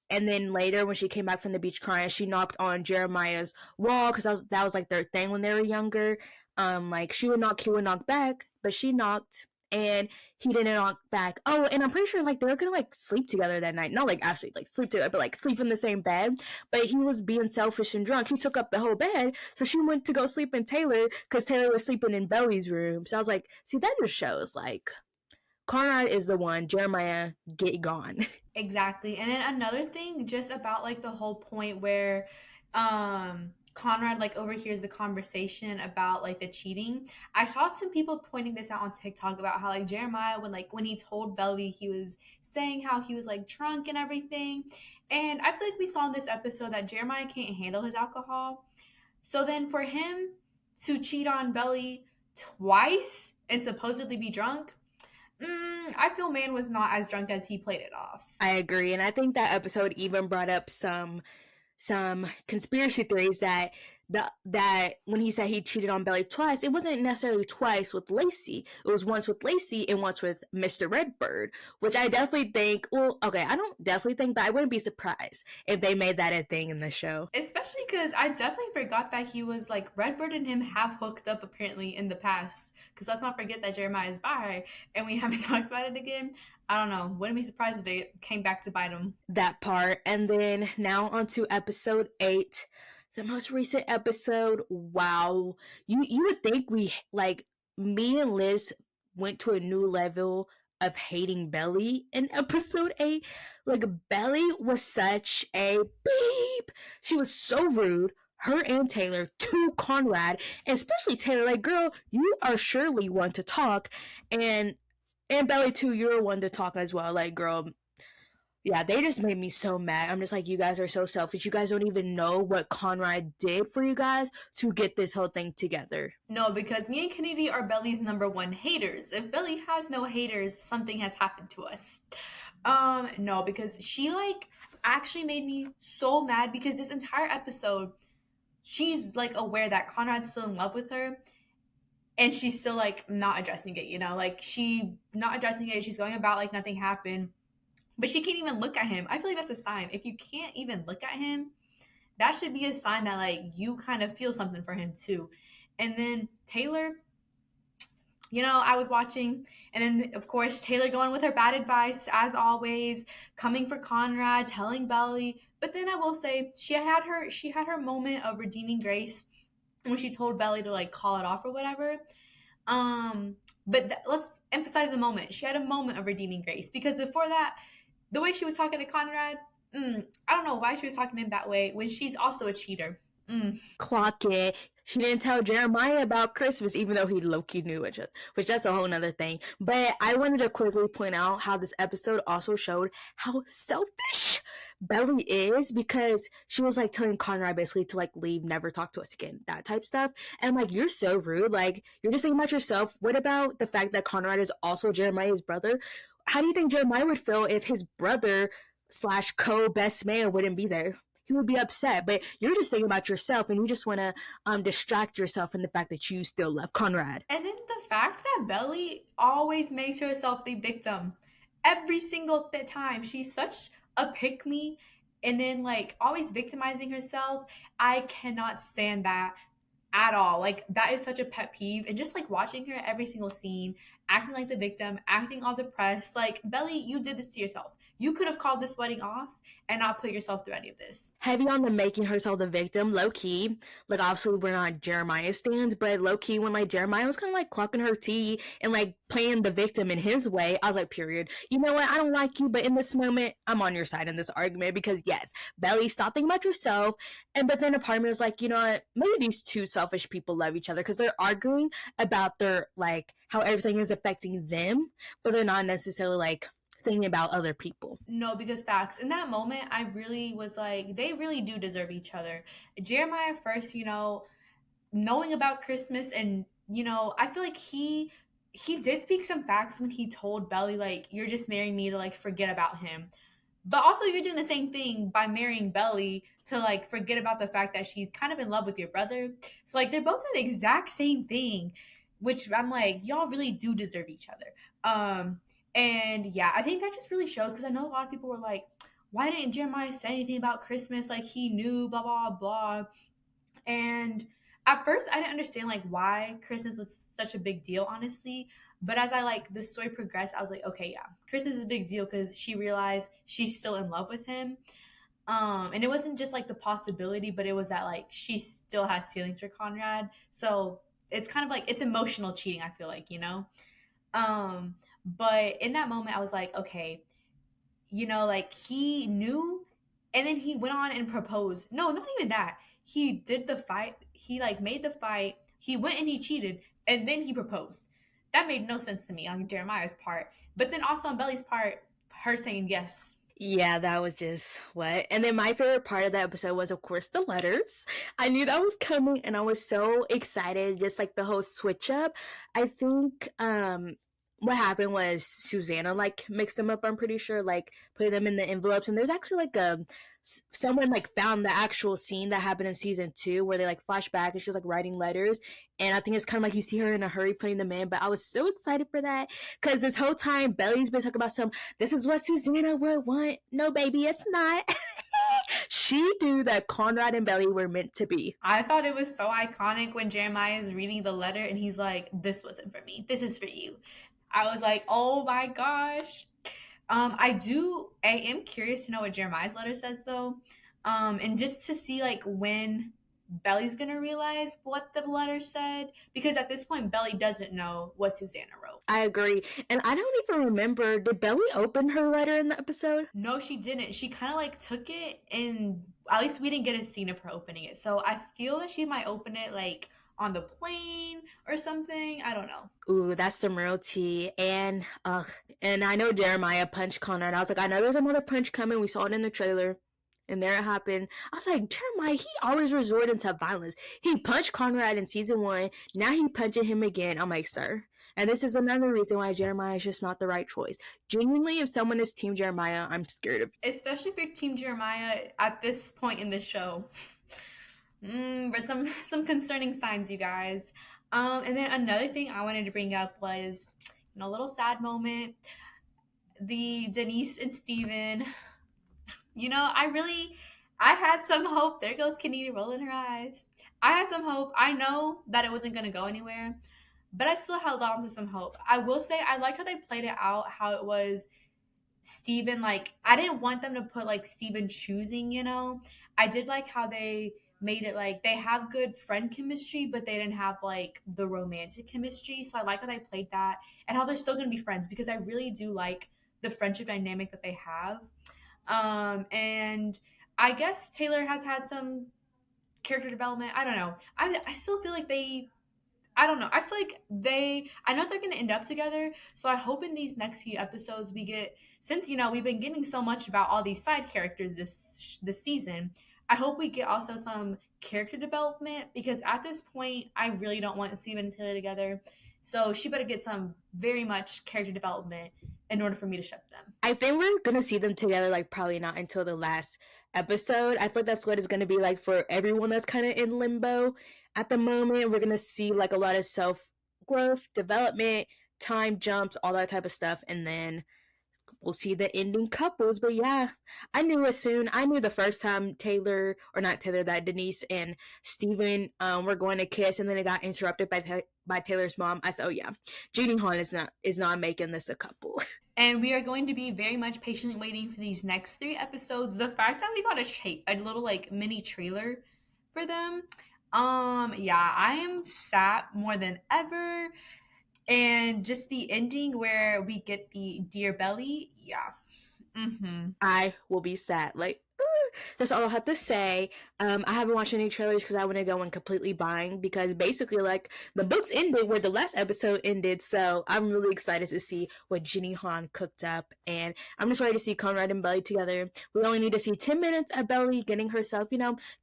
then later when she came back from the beach crying, she knocked on Jeremiah's wall because that was like their thing when they were younger. Like she would knock, he would knock back, but she knocked, and he didn't knock back. Oh, and I'm pretty sure like they were gonna like sleep together that night. Not like actually like sleep together, but like sleep in the same bed. But he was being selfish and drunk. He took up the whole bed, so she went to go sleep in Taylor because Taylor was sleeping in Belly's room. So I was like, see, that just shows like Conrad is the one. Jeremiah, get gone. Exactly. And then another thing just about like the whole point where Conrad like overhears the conversation about like the cheating. I saw some people pointing this out on TikTok about how like Jeremiah when he told Belly, he was saying how he was like drunk and everything. And I feel like we saw in this episode that Jeremiah can't handle his alcohol. So then for him to cheat on Belly twice and supposedly be drunk, I feel man was not as drunk as he played it off. I agree, and I think that episode even brought up some conspiracy theories that when he said he cheated on Belly twice, it wasn't necessarily twice with Lacey. It was once with Lacey and once with Mr. Redbird, which I definitely think, well, okay, I don't definitely think, but I wouldn't be surprised if they made that a thing in the show. Especially because I definitely forgot that he was like Redbird and him have hooked up apparently in the past. Because let's not forget that Jeremiah is bi and we haven't talked about it again. I don't know. Wouldn't be surprised if it came back to bite him. That part. And then now on to episode 8. The most recent episode. Wow. You would think we like me and Liz went to a new level of hating Belly in episode 8. Like Belly was such a beep. She was so rude. Her and Taylor to Conrad, and especially Taylor, like, girl, you are surely one to talk, and Belly too, you're one to talk as well. Like, girl, yeah, they just made me so mad. I'm just like, you guys are so selfish. You guys don't even know what Conrad did for you guys to get this whole thing together. No, because me and Kennedy are Belly's number one haters. If Belly has no haters, something has happened to us. No, because she like actually made me so mad because this entire episode, she's like aware that Conrad's still in love with her, and she's still like not addressing it, like she not addressing it. She's going about like nothing happened, but she can't even look at him. I feel like that's a sign. If you can't even look at him, that should be a sign that like you kind of feel something for him too. And then Taylor, I was watching, and then of course Taylor going with her bad advice as always, coming for Conrad, telling Belly. But then I will say she had her moment of redeeming grace when she told Belly to like call it off or whatever. But let's emphasize the moment. She had a moment of redeeming grace because before that, the way she was talking to Conrad, I don't know why she was talking to him that way when she's also a cheater. Clock it. She didn't tell Jeremiah about Christmas, even though he low-key knew it, which that's a whole nother thing. But I wanted to quickly point out how this episode also showed how selfish Belly is, because she was like telling Conrad basically to like leave, never talk to us again, that type stuff. And I'm like, you're so rude. Like, you're just thinking about yourself. What about the fact that Conrad is also Jeremiah's brother? How do you think Jeremiah would feel if his brother / co-best man wouldn't be there? He would be upset, but you're just thinking about yourself and you just want to distract yourself from the fact that you still love Conrad. And then the fact that Belly always makes herself the victim every single time. She's such a pick me, and then like always victimizing herself. I cannot stand that at all. Like that is such a pet peeve. And just like watching her every single scene, acting like the victim, acting all depressed. Like, Belly, you did this to yourself. You could have called this wedding off and not put yourself through any of this. Heavy on the making herself the victim, low key. Like, obviously, we're not Jeremiah stands, but low key, when like Jeremiah was kind of like clocking her tea and like playing the victim in his way, I was like, period. You know what? I don't like you, but in this moment, I'm on your side in this argument because yes, Belly, stop thinking about yourself. But then a part of me was like, you know what? Maybe these two selfish people love each other because they're arguing about their like how everything is affecting them, but they're not necessarily like thinking about other people. No, because facts. In that moment, I really was like, they really do deserve each other. Jeremiah first, knowing about Christmas, and I feel like he did speak some facts when he told Belly like, you're just marrying me to like forget about him. But also you're doing the same thing by marrying Belly to like forget about the fact that she's kind of in love with your brother. So like they're both doing the exact same thing, which I'm like, y'all really do deserve each other. And yeah, I think that just really shows, because I know a lot of people were like, why didn't Jeremiah say anything about Christmas? Like he knew, blah, blah, blah. And At first I didn't understand like why Christmas was such a big deal, honestly. But as I like the story progressed, I was like, okay, yeah, Christmas is a big deal because she realized she's still in love with him. And it wasn't just like the possibility, but it was that like she still has feelings for Conrad. So it's kind of like it's emotional cheating, I feel like, you know? Um, but in that moment I was like, okay, like he knew, and then he went on and proposed. No, not even that. He did the fight. He like made the fight. He went and he cheated, and then he proposed. That made no sense to me on Jeremiah's part. But then also on Belly's part, her saying yes. Yeah, that was just what. And then my favorite part of that episode was, of course, the letters. I knew that was coming, and I was so excited. Just like the whole switch up. I think what happened was Susanna like mixed them up. I'm pretty sure, like putting them in the envelopes. And there's actually like someone like found the actual scene that happened in season 2 where they like flash back and she's like writing letters, and I think it's kind of like you see her in a hurry putting them in. But I was so excited for that because this whole time Belly's been talking about this is what Susanna would want. No, baby, it's not. She knew that Conrad and Belly were meant to be. I thought it was so iconic when Jeremiah is reading the letter and he's like, "This wasn't for me. This is for you." I was like, "Oh my gosh." I am curious to know what Jeremiah's letter says though. And just to see like when Belly's gonna realize what the letter said, because at this point Belly doesn't know what Susanna wrote. I agree. And I don't even remember, did Belly open her letter in the episode? No, she didn't. She kind of like took it, and at least we didn't get a scene of her opening it. So I feel that she might open it like on the plane or something. I don't know. Ooh, that's some real tea. And I know Jeremiah punched Connor, and I was like, I know there's another punch coming. We saw it in the trailer. And there it happened. I was like, Jeremiah, he always resorted to violence. He punched Conrad in season 1. Now he punching him again. I'm like, sir. And this is another reason why Jeremiah is just not the right choice. Genuinely, if someone is Team Jeremiah, I'm scared of. Especially if you're Team Jeremiah at this point in the show. But some concerning signs, you guys. And then another thing I wanted to bring up was, a little sad moment. The Denise and Steven. I had some hope. There goes Kenny rolling her eyes. I had some hope. I know that it wasn't going to go anywhere, but I still held on to some hope. I will say I liked how they played it out, how it was Steven, like, I didn't want them to put, like, Steven choosing. I did like how they made it, like, they have good friend chemistry, but they didn't have, like, the romantic chemistry. So I like how they played that and how they're still going to be friends because I really do like the friendship dynamic that they have. And I guess Taylor has had some character development. I don't know. I still feel like I don't know. I feel like I know they're going to end up together. So I hope in these next few episodes we get, since, we've been getting so much about all these side characters this season, I hope we get also some character development because at this point, I really don't want Steven and Taylor together. So she better get some very much character development in order for me to ship them. I think we're going to see them together, like, probably not until the last episode. I feel like that's what it's going to be like for everyone that's kind of in limbo at the moment. We're going to see, like, a lot of self-growth, development, time jumps, all that type of stuff, and then we'll see the ending couples. But yeah, I knew the first time that Denise and Steven were going to kiss, and then it got interrupted by Taylor's mom. I said, oh yeah, Jeannie Hahn is not making this a couple. And we are going to be very much patiently waiting for these next 3 episodes. The fact that we got a little like mini trailer for them, yeah, I am sad more than ever. And just the ending where we get the Dear Belly, yeah. I will be sad. Like, that's all I have to say. I haven't watched any trailers because I want to go in completely blind because basically, like, the books ended where the last episode ended. So I'm really excited to see what Jenny Han cooked up, and I'm just ready to see Conrad and Belly together. We only need to see 10 minutes of Belly getting herself,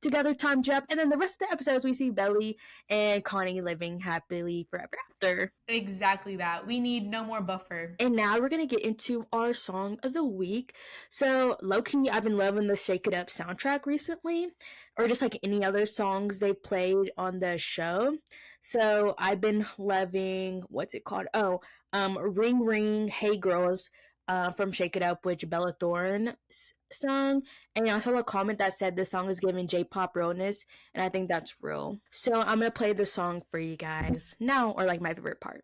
together, time jump, and then the rest of the episodes we see Belly and Connie living happily forever after. Exactly that. We need no more buffer. And now we're gonna get into our song of the week. So low-key, I've been loving the Shake It Up soundtrack recently, or just like any other songs they played on the show. So I've been loving, what's it called? Ring Ring, Hey Girls, from Shake It Up, which Bella Thorne sung. And I saw a comment that said this song is giving J-pop realness, and I think that's real. So I'm gonna play the song for you guys now, or like my favorite part.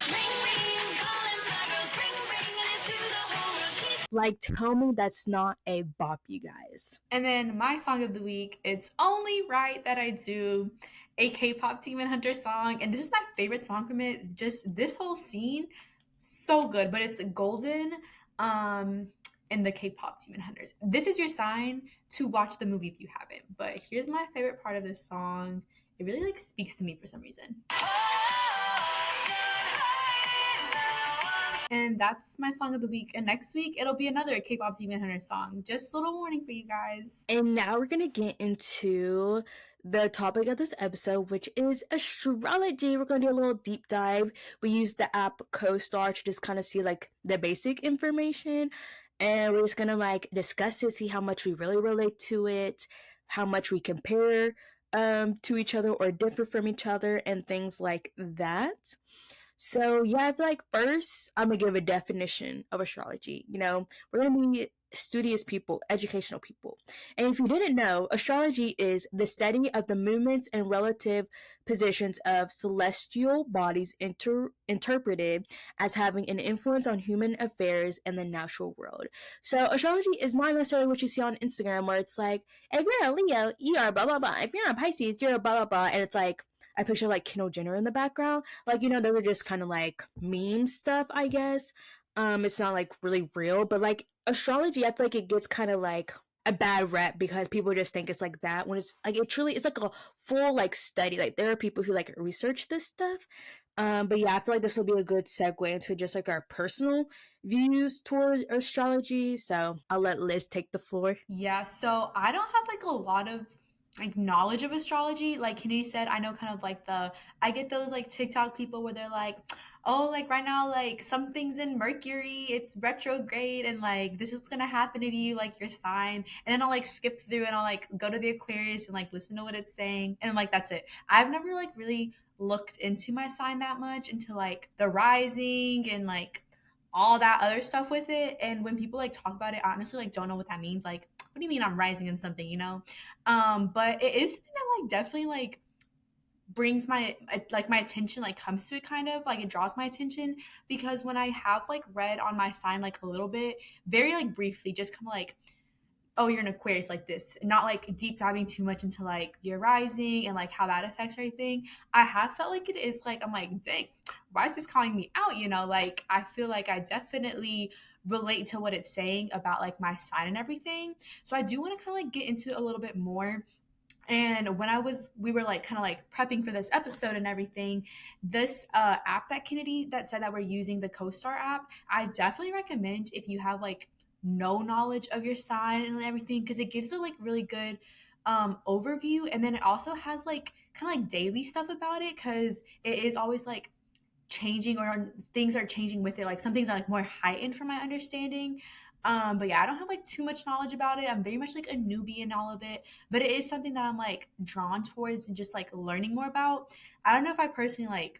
Like, tell me that's not a bop, you guys. And then my song of the week, it's Only Right That I Do, a K-pop Demon Hunter song. And this is my favorite song from it. Just this whole scene, so good. But it's golden in the K-pop Demon Hunters. This is your sign to watch the movie if you haven't. But here's my favorite part of this song. It really like speaks to me for some reason. And that's my song of the week. And next week, it'll be another K-pop Demon Hunter song. Just a little warning for you guys. And now we're going to get into the topic of this episode, which is astrology. We're going to do a little deep dive. We use the app CoStar to just kind of see like the basic information. And we're just going to like discuss it, see how much we really relate to it, how much we compare to each other or differ from each other, and things like that. So yeah, I feel like first I'm gonna give a definition of astrology. You know, we're gonna be studious people, educational people. And if you didn't know, astrology is the study of the movements and relative positions of celestial bodies interpreted as having an influence on human affairs and the natural world. So astrology is not necessarily what you see on Instagram where it's like, if you're a Leo, you are blah blah blah. If you're a Pisces, you're a blah blah blah. And it's like I picture like Kendall Jenner in the background. Like, you know, they were just kind of like meme stuff, I guess. It's not like really real, but like astrology, I feel like it gets kind of like a bad rep because people just think it's like that when it's like it truly it's like a full like study. Like there are people who like research this stuff. But yeah, I feel like this will be a good segue into just like our personal views towards astrology. So I'll let Liz take the floor. Yeah, so I don't have like a lot of like knowledge of astrology. Like Kennedy said, I know kind of like I get those like TikTok people where they're like, oh, like right now, like something's in Mercury, it's retrograde, and like this is gonna happen to you, like your sign. And then I'll like skip through and I'll like go to the Aquarius and like listen to what it's saying, and like that's it. I've never like really looked into my sign that much into like the rising and like all that other stuff with it. And when people like talk about it, I honestly like don't know what that means. Like, what do you mean I'm rising in something, you know? But it is something that like definitely like brings my like my attention, like comes to it, kind of like it draws my attention, because when I have like read on my sign like a little bit, very like briefly, just kind of like, oh, you're an Aquarius, like this, not like deep diving too much into like your rising and like how that affects everything. I have felt like it is like, I'm like, dang, why is this calling me out? You know, like I feel like I definitely relate to what it's saying about like my sign and everything. So I do want to kind of like get into it a little bit more. And when we were like kind of like prepping for this episode and everything, this app that Kennedy that said that we're using, the CoStar app, I definitely recommend if you have like no knowledge of your sign and everything, because it gives a like really good overview. And then it also has like kind of like daily stuff about it, because it is always like changing, or things are changing with it. Like some things are like more heightened from my understanding. But yeah, I don't have like too much knowledge about it. I'm very much like a newbie in all of it, but it is something that I'm like drawn towards and just like learning more about. I don't know if I personally like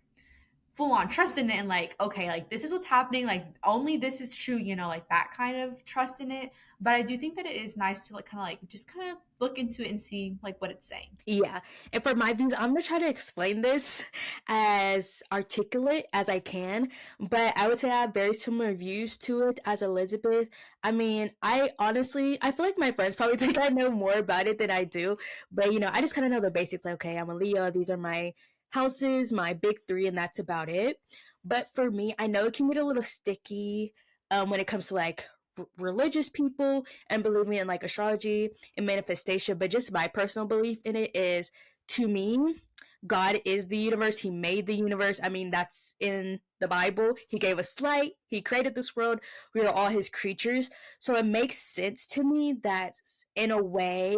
full on trust in it and like, okay, like this is what's happening, like only this is true, you know, like that kind of trust in it. But I do think that it is nice to like kind of like just kind of look into it and see like what it's saying. Yeah. And for my views, I'm going to try to explain this as articulate as I can. But I would say I have very similar views to it as Elizabeth. I mean, I feel like my friends probably think I know more about it than I do. But, you know, I just kind of know the basics. Like, okay, I'm a Leo. These are my houses, my big three, and that's about it. But for me, I know it can get a little sticky when it comes to like religious people and believing in like astrology and manifestation. But just my personal belief in it is, to me, God is the universe. He made the universe. I mean, that's in the Bible. He gave us light. He created this world. We are all his creatures. So it makes sense to me that in a way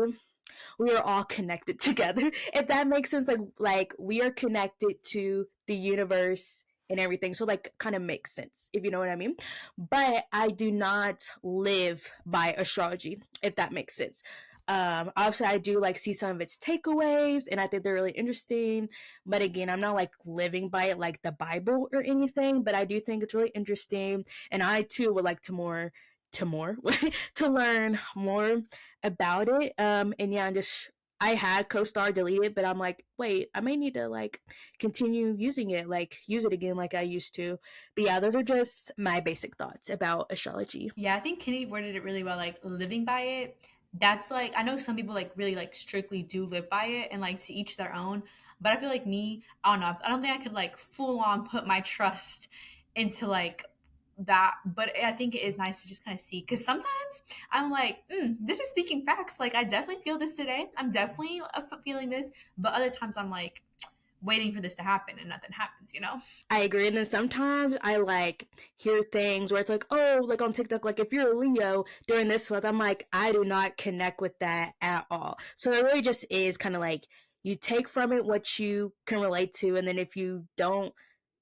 we are all connected together. If that makes sense, like we are connected to the universe and everything. So like kind of makes sense, if you know what I mean. But I do not live by astrology, if that makes sense. Obviously I do like see some of its takeaways and I think they're really interesting. But again, I'm not like living by it like the Bible or anything, but I do think it's really interesting. And I too would like to more to more to learn more about it. And yeah, I had CoStar deleted, but I'm like, wait, I may need to like continue using it, like use it again like I used to. But yeah, those are just my basic thoughts about astrology. Yeah, I think Kennedy worded it really well, like living by it. That's like I know some people like really like strictly do live by it and like to each their own. But I feel like me, I don't know. I don't think I could like full on put my trust into like that. But I think it is nice to just kind of see because sometimes I'm like, this is speaking facts. Like I definitely feel this today. I'm definitely feeling this. But other times I'm like waiting for this to happen and nothing happens. You know? I agree. And then sometimes I like hear things where it's like, oh, like on TikTok, like if you're a Leo during this month, I'm like, I do not connect with that at all. So it really just is kind of like you take from it what you can relate to. And then if you don't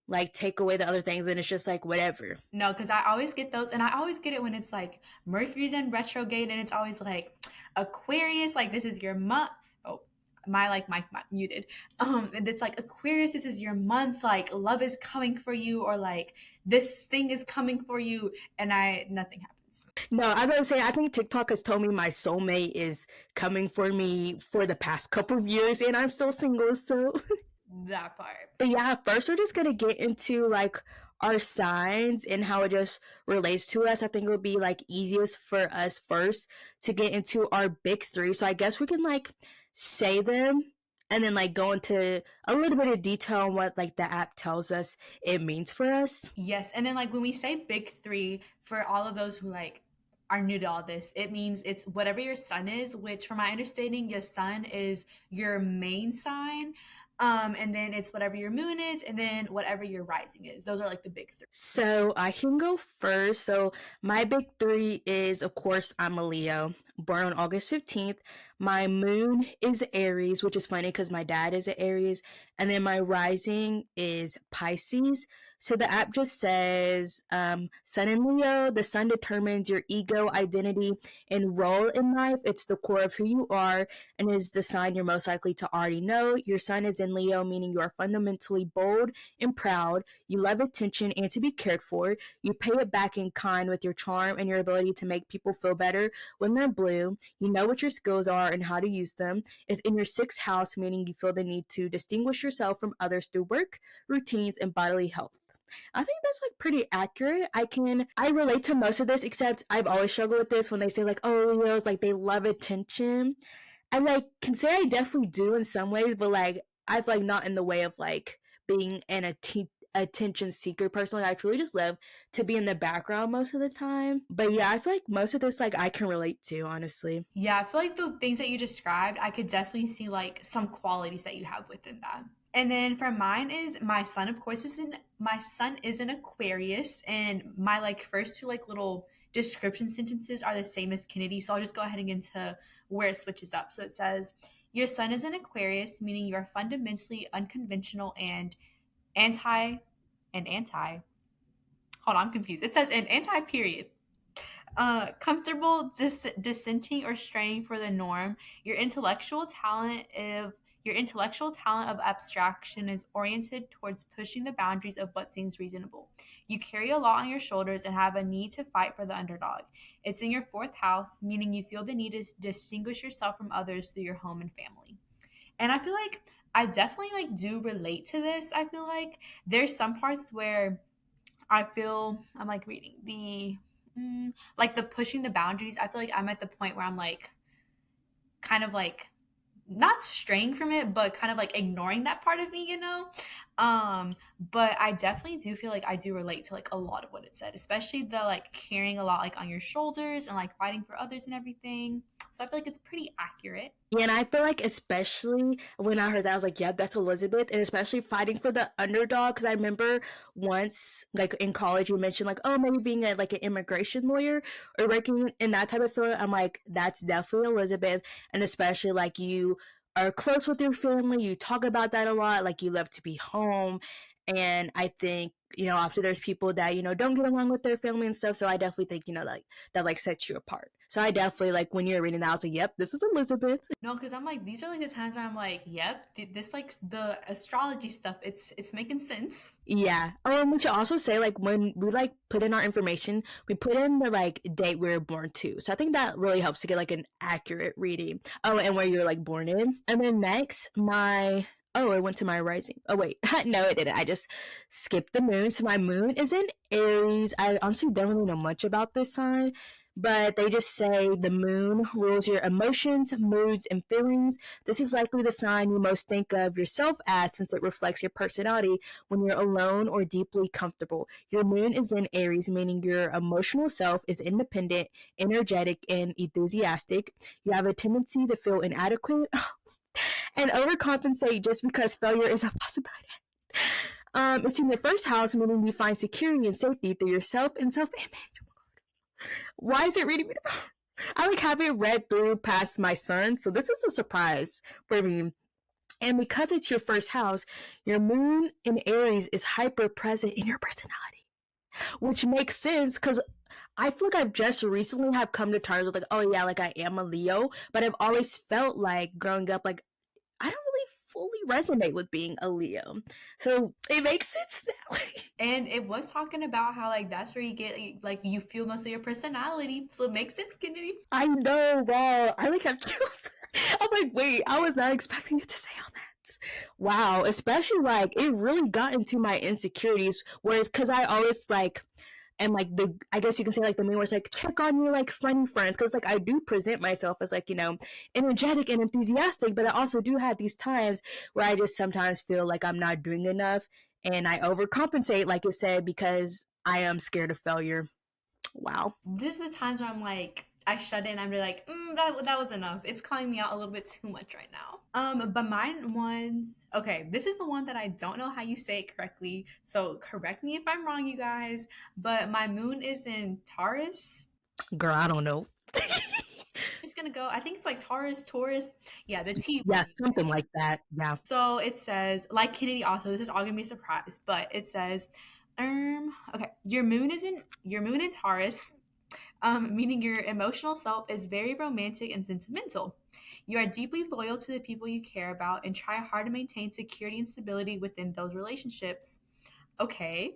like take away the other things, then it's just like whatever. No, because I always get those, and I always get it when it's like Mercury's in retrograde, and it's always like Aquarius, like this is your month. Oh, my like mic muted. And it's like Aquarius, this is your month. Like love is coming for you, or like this thing is coming for you, and nothing happens. No, I was gonna say I think TikTok has told me my soulmate is coming for me for the past couple of years, and I'm still single, so That part. but yeah, first we're just gonna get into like our signs and how it just relates to us. I think it would be like easiest for us first to get into our big three. So I guess we can like say them and then like go into a little bit of detail on what like the app tells us it means for us. Yes, and then like when we say big three, for all of those who like are new to all this, it means it's whatever your sun is, which from my understanding, your sun is your main sign. And then it's whatever your moon is, and then whatever your rising is. Those are like the big three. So I can go first. So my big three is, of course, I'm a Leo, born on August 15th. My moon is Aries, which is funny because my dad is an Aries. And then my rising is Pisces. So the app just says, Sun in Leo, the sun determines your ego, identity, and role in life. It's the core of who you are and is the sign you're most likely to already know. Your sun is in Leo, meaning you are fundamentally bold and proud. You love attention and to be cared for. You pay it back in kind with your charm and your ability to make people feel better when they're blue. You know what your skills are and how to use them. It's in your sixth house, meaning you feel the need to distinguish yourself from others through work, routines, and bodily health. I think that's like pretty accurate. I relate to most of this, except I've always struggled with this when they say like, oh, Leos, like they love attention. I like can say I definitely do in some ways, but like I feel like not in the way of like being attention seeker personally. I truly just love to be in the background most of the time. But yeah, I feel like most of this like I can relate to, honestly. Yeah, I feel like the things that you described, I could definitely see like some qualities that you have within that. And then for mine is my son, of course, my son is an Aquarius, and my like first two like little description sentences are the same as Kennedy. So I'll just go ahead and get into where it switches up. So it says, your son is an Aquarius, meaning you are fundamentally unconventional and anti anti. Hold on, I'm confused. It says an anti period. Comfortable dissenting or straying for the norm. Your intellectual talent of abstraction is oriented towards pushing the boundaries of what seems reasonable. You carry a lot on your shoulders and have a need to fight for the underdog. It's in your fourth house, meaning you feel the need to distinguish yourself from others through your home and family. And I feel like I definitely like do relate to this. I feel like there's some parts where I feel I'm like reading like the pushing the boundaries. I feel like I'm at the point where I'm like kind of like not straying from it, but kind of like ignoring that part of me, you know? But I definitely do feel like I do relate to like a lot of what it said, especially the like carrying a lot like on your shoulders and like fighting for others and everything. So I feel like it's pretty accurate. Yeah, and I feel like especially when I heard that, I was like, yeah, that's Elizabeth. And especially fighting for the underdog. Because I remember once, like in college, you mentioned like, oh, maybe being like an immigration lawyer or working in that type of field. I'm like, that's definitely Elizabeth. And especially like you are close with your family. You talk about that a lot. Like you love to be home. And I think, obviously there's people that, don't get along with their family and stuff. So I definitely think, like that like sets you apart. So I definitely like when you're reading that, I was like, yep, this is Elizabeth. No, because I'm like, these are like the times where I'm like, yep, this like the astrology stuff, it's making sense. Yeah. We should also say like when we like put in our information, we put in the like date we were born to. So I think that really helps to get like an accurate reading. Oh, and where you're like born in. And then next, I went to my rising. Oh wait, no, it didn't. I just skipped the moon. So my moon is in Aries. I honestly don't really know much about this sign, but they just say the moon rules your emotions, moods, and feelings. This is likely the sign you most think of yourself as since it reflects your personality when you're alone or deeply comfortable. Your moon is in Aries, meaning your emotional self is independent, energetic, and enthusiastic. You have a tendency to feel inadequate and overcompensate just because failure is a possibility. It's in your first house, meaning you find security and safety through yourself and self-image. Why is it reading me? I like haven't read through past my son, so this is a surprise for me. And because it's your first house, your moon in Aries is hyper present in your personality, which makes sense because I feel like I've just recently have come to terms with like, oh yeah, like I am a Leo, but I've always felt like growing up, like I don't really fully resonate with being a Leo. So it makes sense now. And it was talking about how like that's where you get like you feel most of your personality, so it makes sense, Kennedy. I know, wow. I like have chills. I'm like, wait, I was not expecting it to say all that. Wow, especially like it really got into my insecurities. Whereas, because I always like, and like I guess you can say like the main words like check on your like funny friends because like I do present myself as like energetic and enthusiastic, but I also do have these times where I just sometimes feel like I'm not doing enough and I overcompensate, like it said, because I am scared of failure. Wow. This is the times where I'm like, I shut in. I'm like, that was enough. It's calling me out a little bit too much right now. But mine ones. Okay, this is the one that I don't know how you say it correctly. So correct me if I'm wrong, you guys. But my moon is in Taurus. Girl, I don't know. Just gonna go. I think it's like Taurus. Yeah, the T. Yeah, something like that. Yeah. So it says, like Kennedy also, this is all gonna be a surprise, but it says, okay, your moon in Taurus, meaning your emotional self is very romantic and sentimental. You are deeply loyal to the people you care about and try hard to maintain security and stability within those relationships. Okay.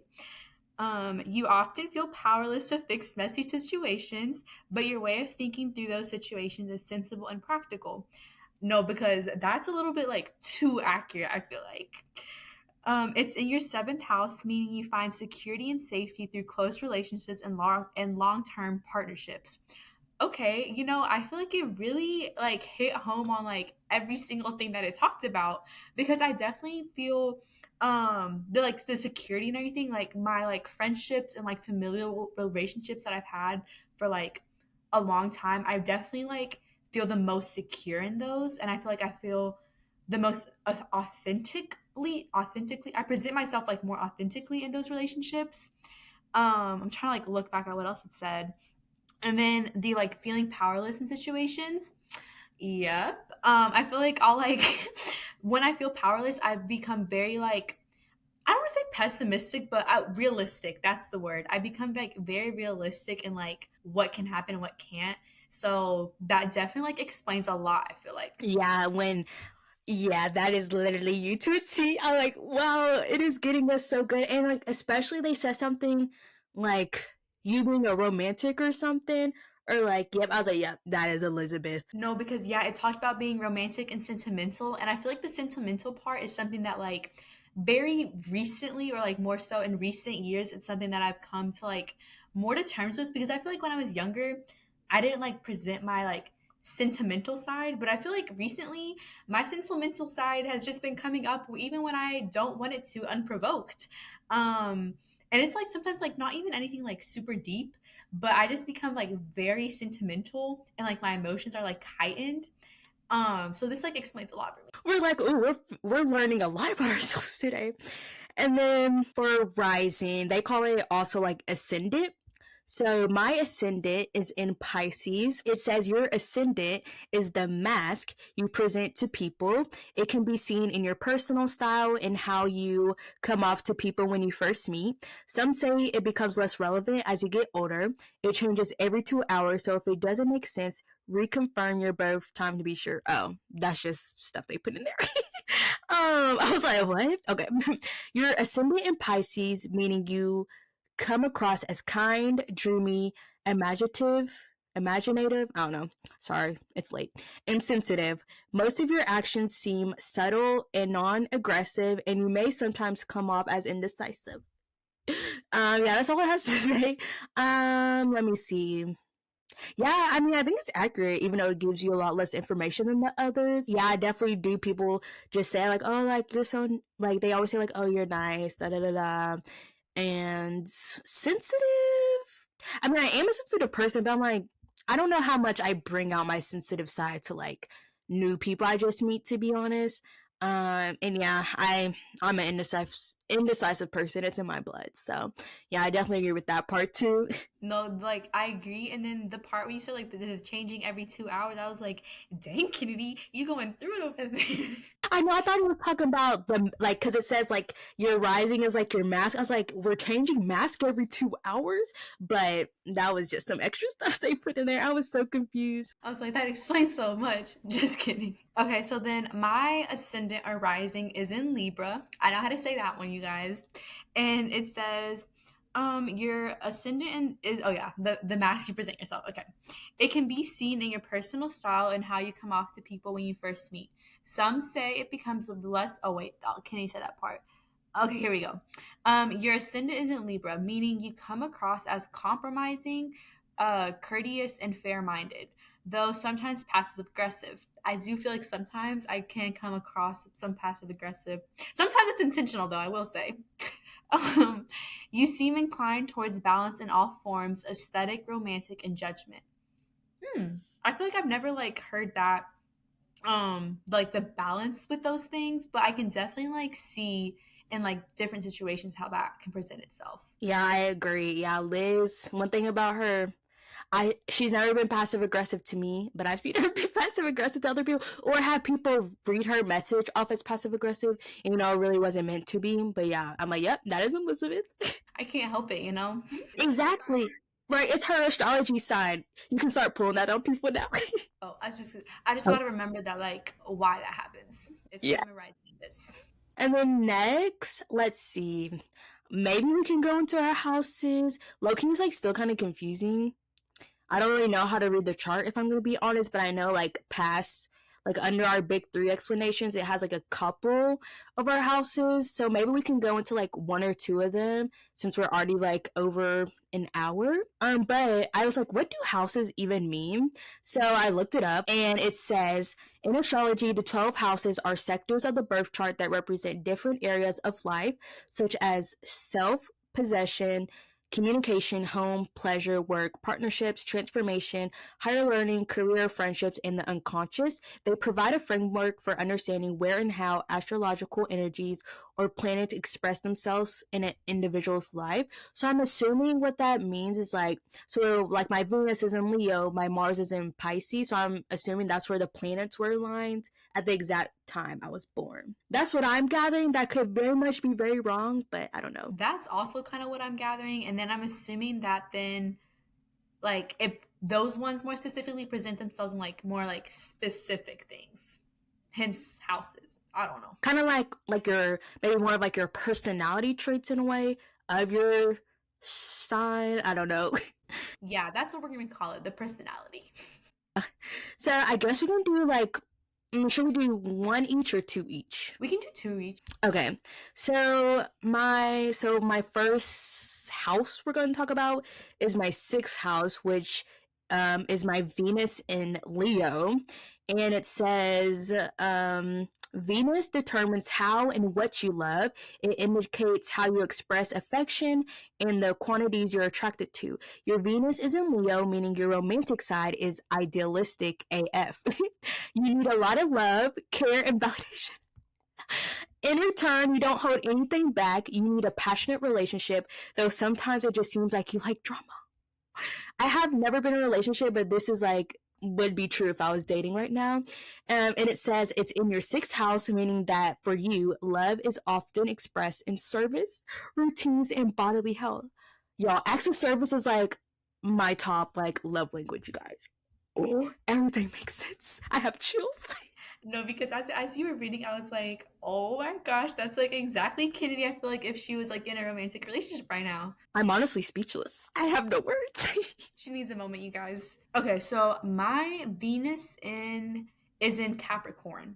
You often feel powerless to fix messy situations, but your way of thinking through those situations is sensible and practical. No, because that's a little bit like too accurate, I feel like. It's in your seventh house, meaning you find security and safety through close relationships and long-term partnerships. Okay, I feel like it really like hit home on like every single thing that it talked about because I definitely feel the security and everything, like my like friendships and like familial relationships that I've had for like a long time. I definitely like feel the most secure in those, and I feel like I feel the most authentically. I present myself like more authentically in those relationships. I'm trying to like look back at what else it said. And then the like feeling powerless in situations. Yep. I feel like I'll like when I feel powerless, I've become very like I don't want to say pessimistic, but realistic. That's the word. I become like very realistic in like what can happen and what can't. So that definitely like explains a lot, I feel like. Yeah, that is literally you to a T. I'm like, wow, it is getting us so good. And like especially they said something like you being a romantic or something. Or like, yep, I was like, yep, that is Elizabeth. No, because yeah, it talked about being romantic and sentimental, and I feel like the sentimental part is something that like very recently or like more so in recent years it's something that I've come to like more to terms with because I feel like when I was younger, I didn't like present my like sentimental side, but I feel like recently my sentimental side has just been coming up even when I don't want it to unprovoked. And it's like sometimes like not even anything like super deep, but I just become like very sentimental and like my emotions are like heightened. So this like explains a lot for me. We're like, oh, we're learning a lot about ourselves today. And then for rising, they call it also like ascendant. So my ascendant is in Pisces. It says your ascendant is the mask you present to people. It can be seen in your personal style and how you come off to people when you first meet. Some say it becomes less relevant as you get older. It changes every 2 hours, so if it doesn't make sense, reconfirm your birth time to be sure. Oh, that's just stuff they put in there. I was like, what? Okay. Your ascendant in Pisces, meaning you come across as kind, dreamy, imaginative. I don't know. Sorry, it's late. Insensitive. Most of your actions seem subtle and non-aggressive, and you may sometimes come off as indecisive. Yeah, that's all it has to say. Let me see. Yeah, I mean, I think it's accurate, even though it gives you a lot less information than the others. Yeah, I definitely do. People just say like, "Oh, like you're so like," they always say like, "Oh, you're nice," da da da da, and sensitive. I mean, I am a sensitive person, but I'm like, I don't know how much I bring out my sensitive side to like new people I just meet, to be honest. And yeah, I'm an indecisive person. It's in my blood. So yeah, I definitely agree with that part too. No, like I agree. And then the part where you said like the changing every 2 hours, I was like, dang, Kennedy, you going through it over there. I know. I thought he was talking about the like because it says like your rising is like your mask. I was like, we're changing mask every 2 hours, but that was just some extra stuff they put in there. I was so confused. I was like, that explains so much. Just kidding. Okay, so then my ascendant or rising is in Libra. I know how to say that one, you guys. And it says, your ascendant is, oh yeah, the mask you present yourself. Okay. It can be seen in your personal style and how you come off to people when you first meet. Some say it becomes less, oh wait, can you say that part? Okay, here we go. Your ascendant is in Libra, meaning you come across as compromising, courteous, and fair-minded, though sometimes passive-aggressive. I do feel like sometimes I can come across some passive-aggressive. Sometimes it's intentional, though, I will say. You seem inclined towards balance in all forms, aesthetic, romantic, and judgment. I feel like I've never like heard that like the balance with those things, but I can definitely like see in like different situations how that can present itself. Yeah, I agree. Yeah, Liz. One thing about her, she's never been passive aggressive to me, but I've seen her be passive aggressive to other people, or have people read her message off as passive aggressive, and it really wasn't meant to be. But yeah, I'm like, yep, that is Elizabeth. I can't help it, you know? Exactly. Right, it's her astrology sign. You can start pulling that on people now. Oh, I just gotta remember that like why that happens. It's Yeah. memorizing this. And then next, let's see. Maybe we can go into our houses. Loki's like still kind of confusing. I don't really know how to read the chart if I'm gonna be honest, but I know like past like under our big three explanations, it has like a couple of our houses. So maybe we can go into like one or two of them since we're already like over an hour. But I was like, what do houses even mean? So I looked it up and it says in astrology, the 12 houses are sectors of the birth chart that represent different areas of life, such as self, possession, communication, home, pleasure, work, partnerships, transformation, higher learning, career, friendships, and the unconscious. They provide a framework for understanding where and how astrological energies or planets express themselves in an individual's life. So I'm assuming what that means is like, so like my Venus is in Leo, my Mars is in Pisces. So I'm assuming that's where the planets were aligned at the exact time I was born. That's what I'm gathering. That could very much be very wrong, but I don't know. That's also kind of what I'm gathering, and then I'm assuming that then like if those ones more specifically present themselves in like more like specific things, hence houses. I don't know. Kind of like your maybe more of like your personality traits in a way of your sign. I don't know. Yeah, that's what we're gonna call it, the personality. So I guess we can do like should we do one each or two each? We can do two each. Okay. So my first house we're going to talk about is my sixth house, which is my Venus in Leo, and it says Venus determines how and what you love. It indicates how you express affection and the quantities you're attracted to. Your Venus is in Leo, meaning your romantic side is idealistic AF. You need a lot of love, care, and validation. In return, you don't hold anything back. You need a passionate relationship, though sometimes it just seems like you like drama. I have never been in a relationship, but this is like would be true if I was dating right now. And it says it's in your sixth house, meaning that for you, love is often expressed in service, routines, and bodily health. Y'all, acts of service is like my top like love language, you guys. Oh, everything makes sense. I have chills. No, because as you were reading, I was like, oh my gosh, that's like exactly Kennedy. I feel like if she was like in a romantic relationship right now. I'm honestly speechless. I have no words. She needs a moment, you guys. Okay, so my Venus in is in Capricorn.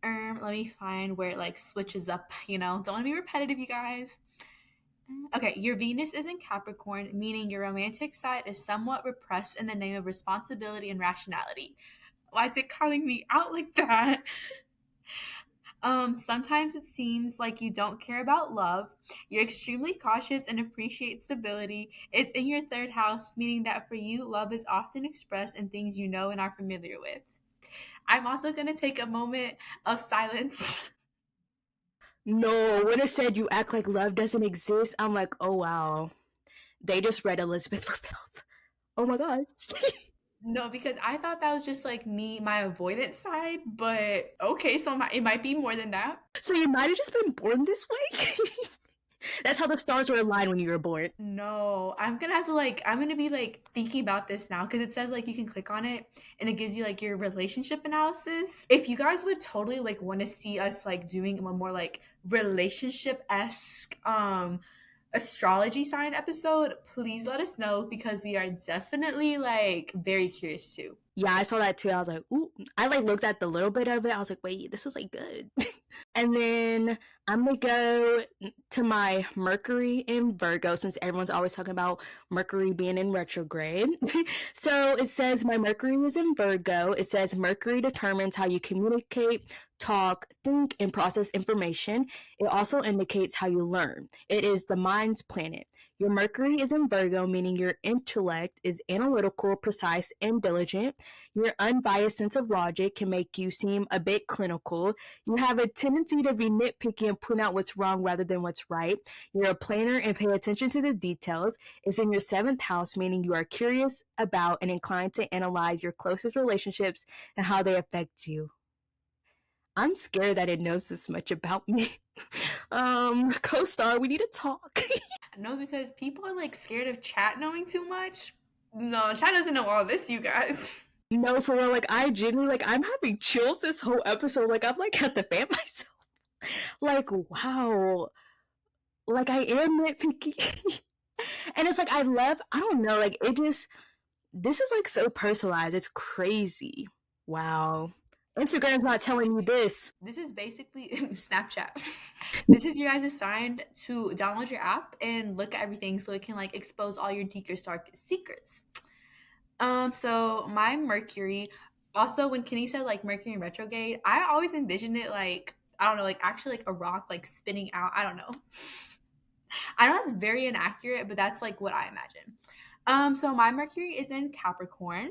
Let me find where it like switches up, you know. Don't want to be repetitive, you guys. Okay, your Venus is in Capricorn, meaning your romantic side is somewhat repressed in the name of responsibility and rationality. Why is it calling me out like that? Sometimes it seems like you don't care about love. You're extremely cautious and appreciate stability. It's in your third house, meaning that for you, love is often expressed in things you know and are familiar with. I'm also going to take a moment of silence. No, when it said you act like love doesn't exist, I'm like, oh wow. They just read Elizabeth for filth. Oh my god. No, because I thought that was just like me, my avoidance side, but okay, so it might be more than that. So you might have just been born this way? That's how the stars were aligned when you were born. No, I'm gonna have to like, I'm gonna be like thinking about this now because it says like you can click on it and it gives you like your relationship analysis. If you guys would totally like want to see us like doing a more like relationship esque astrology sign episode, please let us know because we are definitely like very curious too. Yeah, I saw that too. I was like, ooh. I like looked at the little bit of it. I was like, wait, this is like good. And then I'm gonna go to my Mercury in Virgo since everyone's always talking about Mercury being in retrograde. So it says my Mercury is in Virgo. It says Mercury determines how you communicate, talk, think, and process information. It also indicates how you learn. It is the mind's planet. Your Mercury is in Virgo, meaning your intellect is analytical, precise, and diligent. Your unbiased sense of logic can make you seem a bit clinical. You have a tendency to be nitpicky and point out what's wrong rather than what's right. You're a planner and pay attention to the details. It's in your seventh house, meaning you are curious about and inclined to analyze your closest relationships and how they affect you. I'm scared that it knows this much about me. Co-star, we need to talk. No, because people are like scared of chat knowing too much. No, chat doesn't know all this, you guys. No, for real, like I genuinely like I'm having chills this whole episode. Like I'm like at the fan myself. Like, wow. Like I am nitpicky. And it's like I don't know, like it just this is like so personalized. It's crazy. Wow. Instagram's not telling you this. This is basically Snapchat. This is you guys assigned to download your app and look at everything so it can like expose all your deepest, darkest secrets. So my Mercury, also when Kenny said like Mercury in retrograde, I always envisioned it like I don't know, like actually like a rock like spinning out. I don't know. I know that's very inaccurate, but that's like what I imagine. So my Mercury is in Capricorn,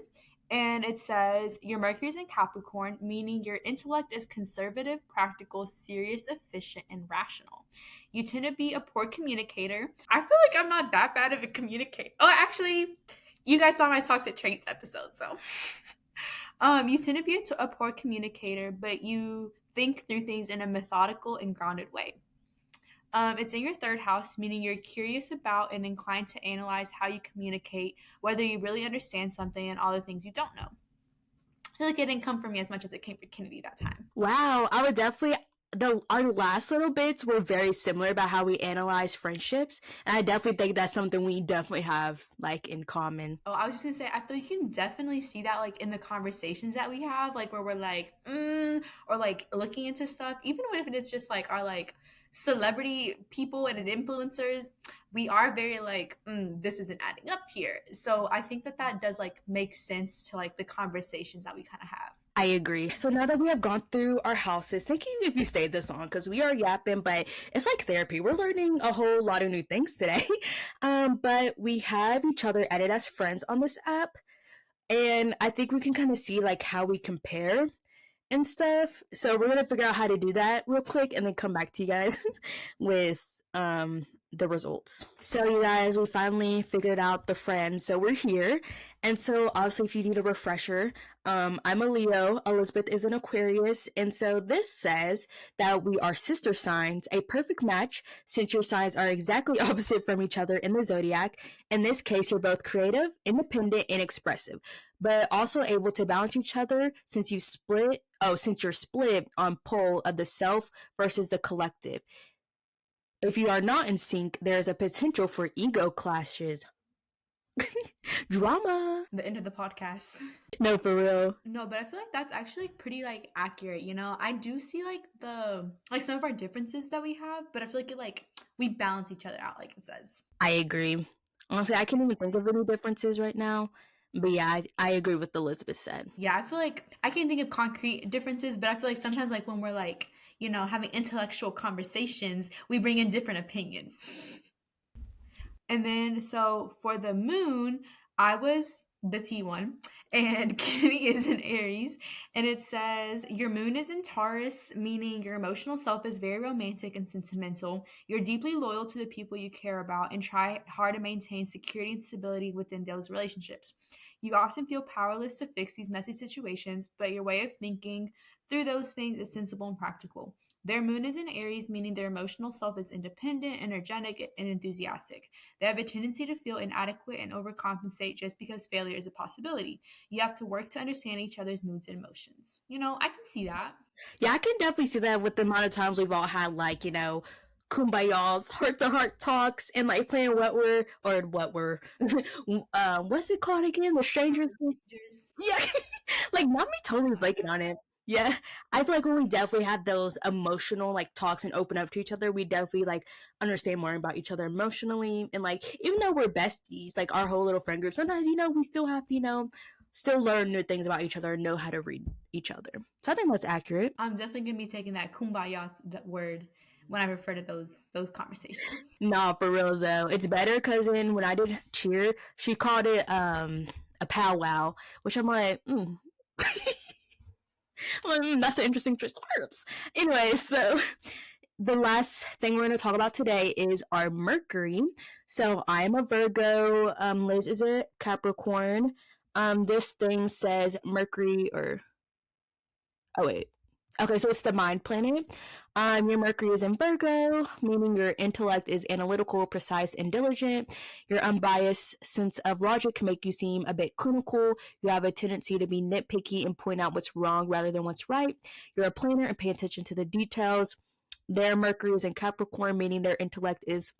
and it says your Mercury is in Capricorn, meaning your intellect is conservative, practical, serious, efficient, and rational. You tend to be a poor communicator. I feel like I'm not that bad of a communicator. Oh, actually, you guys saw my toxic traits episode, so you tend to be a poor communicator, but you think through things in a methodical and grounded way. It's in your third house, meaning you're curious about and inclined to analyze how you communicate, whether you really understand something and all the things you don't know. I feel like it didn't come from me as much as it came from Kennedy that time. Wow, I would definitely our last little bits were very similar about how we analyze friendships, and I definitely think that's something we definitely have like in common. Oh, I was just gonna say, I feel like you can definitely see that like in the conversations that we have, like where we're like, or like looking into stuff, even if it's just like our like celebrity people and influencers, we are very like, this isn't adding up here. So I think that does like make sense to like the conversations that we kind of have. I agree. So now that we have gone through our houses, thank you if you stayed this long because we are yapping, but it's like therapy. We're learning a whole lot of new things today. But we have each other added as friends on this app, and I think we can kind of see like how we compare and stuff. So we're gonna figure out how to do that real quick and then come back to you guys with the results. So you guys, we finally figured out the friends. So we're here. And so obviously if you need a refresher, I'm a Leo, Elizabeth is an Aquarius, and so this says that we are sister signs, a perfect match since your signs are exactly opposite from each other in the zodiac. In this case, you're both creative, independent, and expressive, but also able to balance each other since you're split on pole of the self versus the collective. If you are not in sync, there's a potential for ego clashes. Drama. The end of the podcast. No, for real. No, but I feel like that's actually pretty like accurate, you know? I do see like some of our differences that we have, but I feel like we balance each other out, like it says. I agree. Honestly, I can't even think of any differences right now. But yeah, I agree with what Elizabeth said. Yeah, I feel like I can't think of concrete differences, but I feel like sometimes like when we're like, you know, having intellectual conversations, we bring in different opinions. And then, so for the moon, I was the T1, and Kitty is in Aries. And it says, your moon is in Taurus, meaning your emotional self is very romantic and sentimental. You're deeply loyal to the people you care about and try hard to maintain security and stability within those relationships. You often feel powerless to fix these messy situations, but your way of thinking through those things is sensible and practical. Their moon is in Aries, meaning their emotional self is independent, energetic, and enthusiastic. They have a tendency to feel inadequate and overcompensate just because failure is a possibility. You have to work to understand each other's moods and emotions. You know, I can see that. Yeah, I can definitely see that with the amount of times we've all had, like, you know, kumbayas, heart-to-heart talks, and like playing what's it called again? The Strangers. Yeah, like not me totally blanking on it. Yeah, I feel like when we definitely have those emotional like talks and open up to each other, we definitely like understand more about each other emotionally. And like even though we're besties, like our whole little friend group, sometimes you know we still have to still learn new things about each other and know how to read each other. So I think that's accurate. I'm definitely gonna be taking that kumbaya word when I refer to those conversations. Nah, for real though, it's better because when I did cheer, she called it a powwow, which I'm like, that's an interesting twist of words. Anyway, so the last thing we're going to talk about today is our Mercury. So I am a Virgo. Liz is a Capricorn. This thing says Mercury or oh wait. Okay, so it's the mind planet. Your Mercury is in Virgo, meaning your intellect is analytical, precise, and diligent. Your unbiased sense of logic can make you seem a bit clinical. You have a tendency to be nitpicky and point out what's wrong rather than what's right. You're a planner and pay attention to the details. Their Mercury is in Capricorn, meaning their intellect is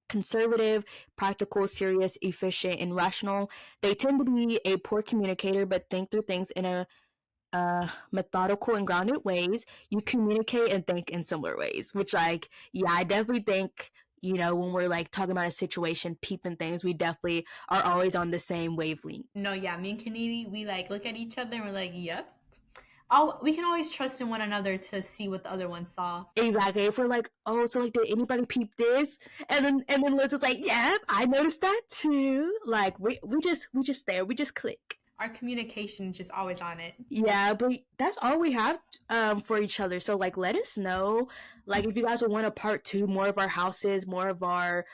conservative, practical, serious, efficient, and rational. They tend to be a poor communicator, but think through things in a methodical and grounded ways. You communicate and think in similar ways, which like yeah, I definitely think you know when we're like talking about a situation, peeping things, we definitely are always on the same wavelength. No, yeah, me and Kanedi, we like look at each other and we're like, yep. We can always trust in one another to see what the other one saw. Exactly. If we're like, oh, so like, did anybody peep this? And then Liz is like, yeah, I noticed that too. Like we just there, we just click. Our communication is just always on it. Yeah, but that's all we have for each other. So like let us know. Like if you guys would want a part two, more of our houses, more of our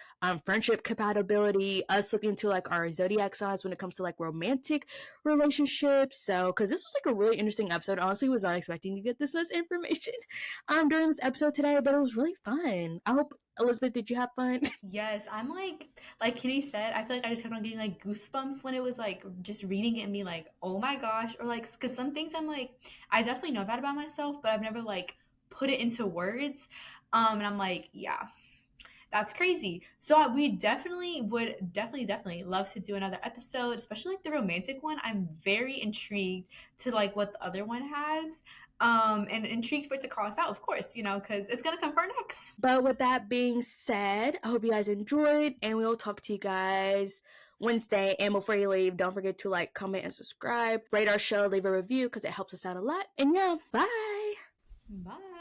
friendship compatibility, us looking into like our zodiac signs when it comes to like romantic relationships. So because this was like a really interesting episode. Honestly, was not expecting to get this much information during this episode today, but it was really fun. I hope Elizabeth, did you have fun? Yes, I'm like Kitty said, I feel like I just kept on getting like goosebumps when it was like just reading it and being like, oh my gosh, or like, because some things I'm like, I definitely know that about myself, but I've never like put it into words. And I'm like, yeah, that's crazy. So we definitely love to do another episode, especially like the romantic one. I'm very intrigued to like what the other one has. And intrigued for it to call us out, of course, you know, because it's gonna come for our next. But with that being said, I hope you guys enjoyed, and we will talk to you guys Wednesday. And before you leave, don't forget to like, comment, and subscribe. Rate our show, leave a review because it helps us out a lot. And yeah, bye. Bye.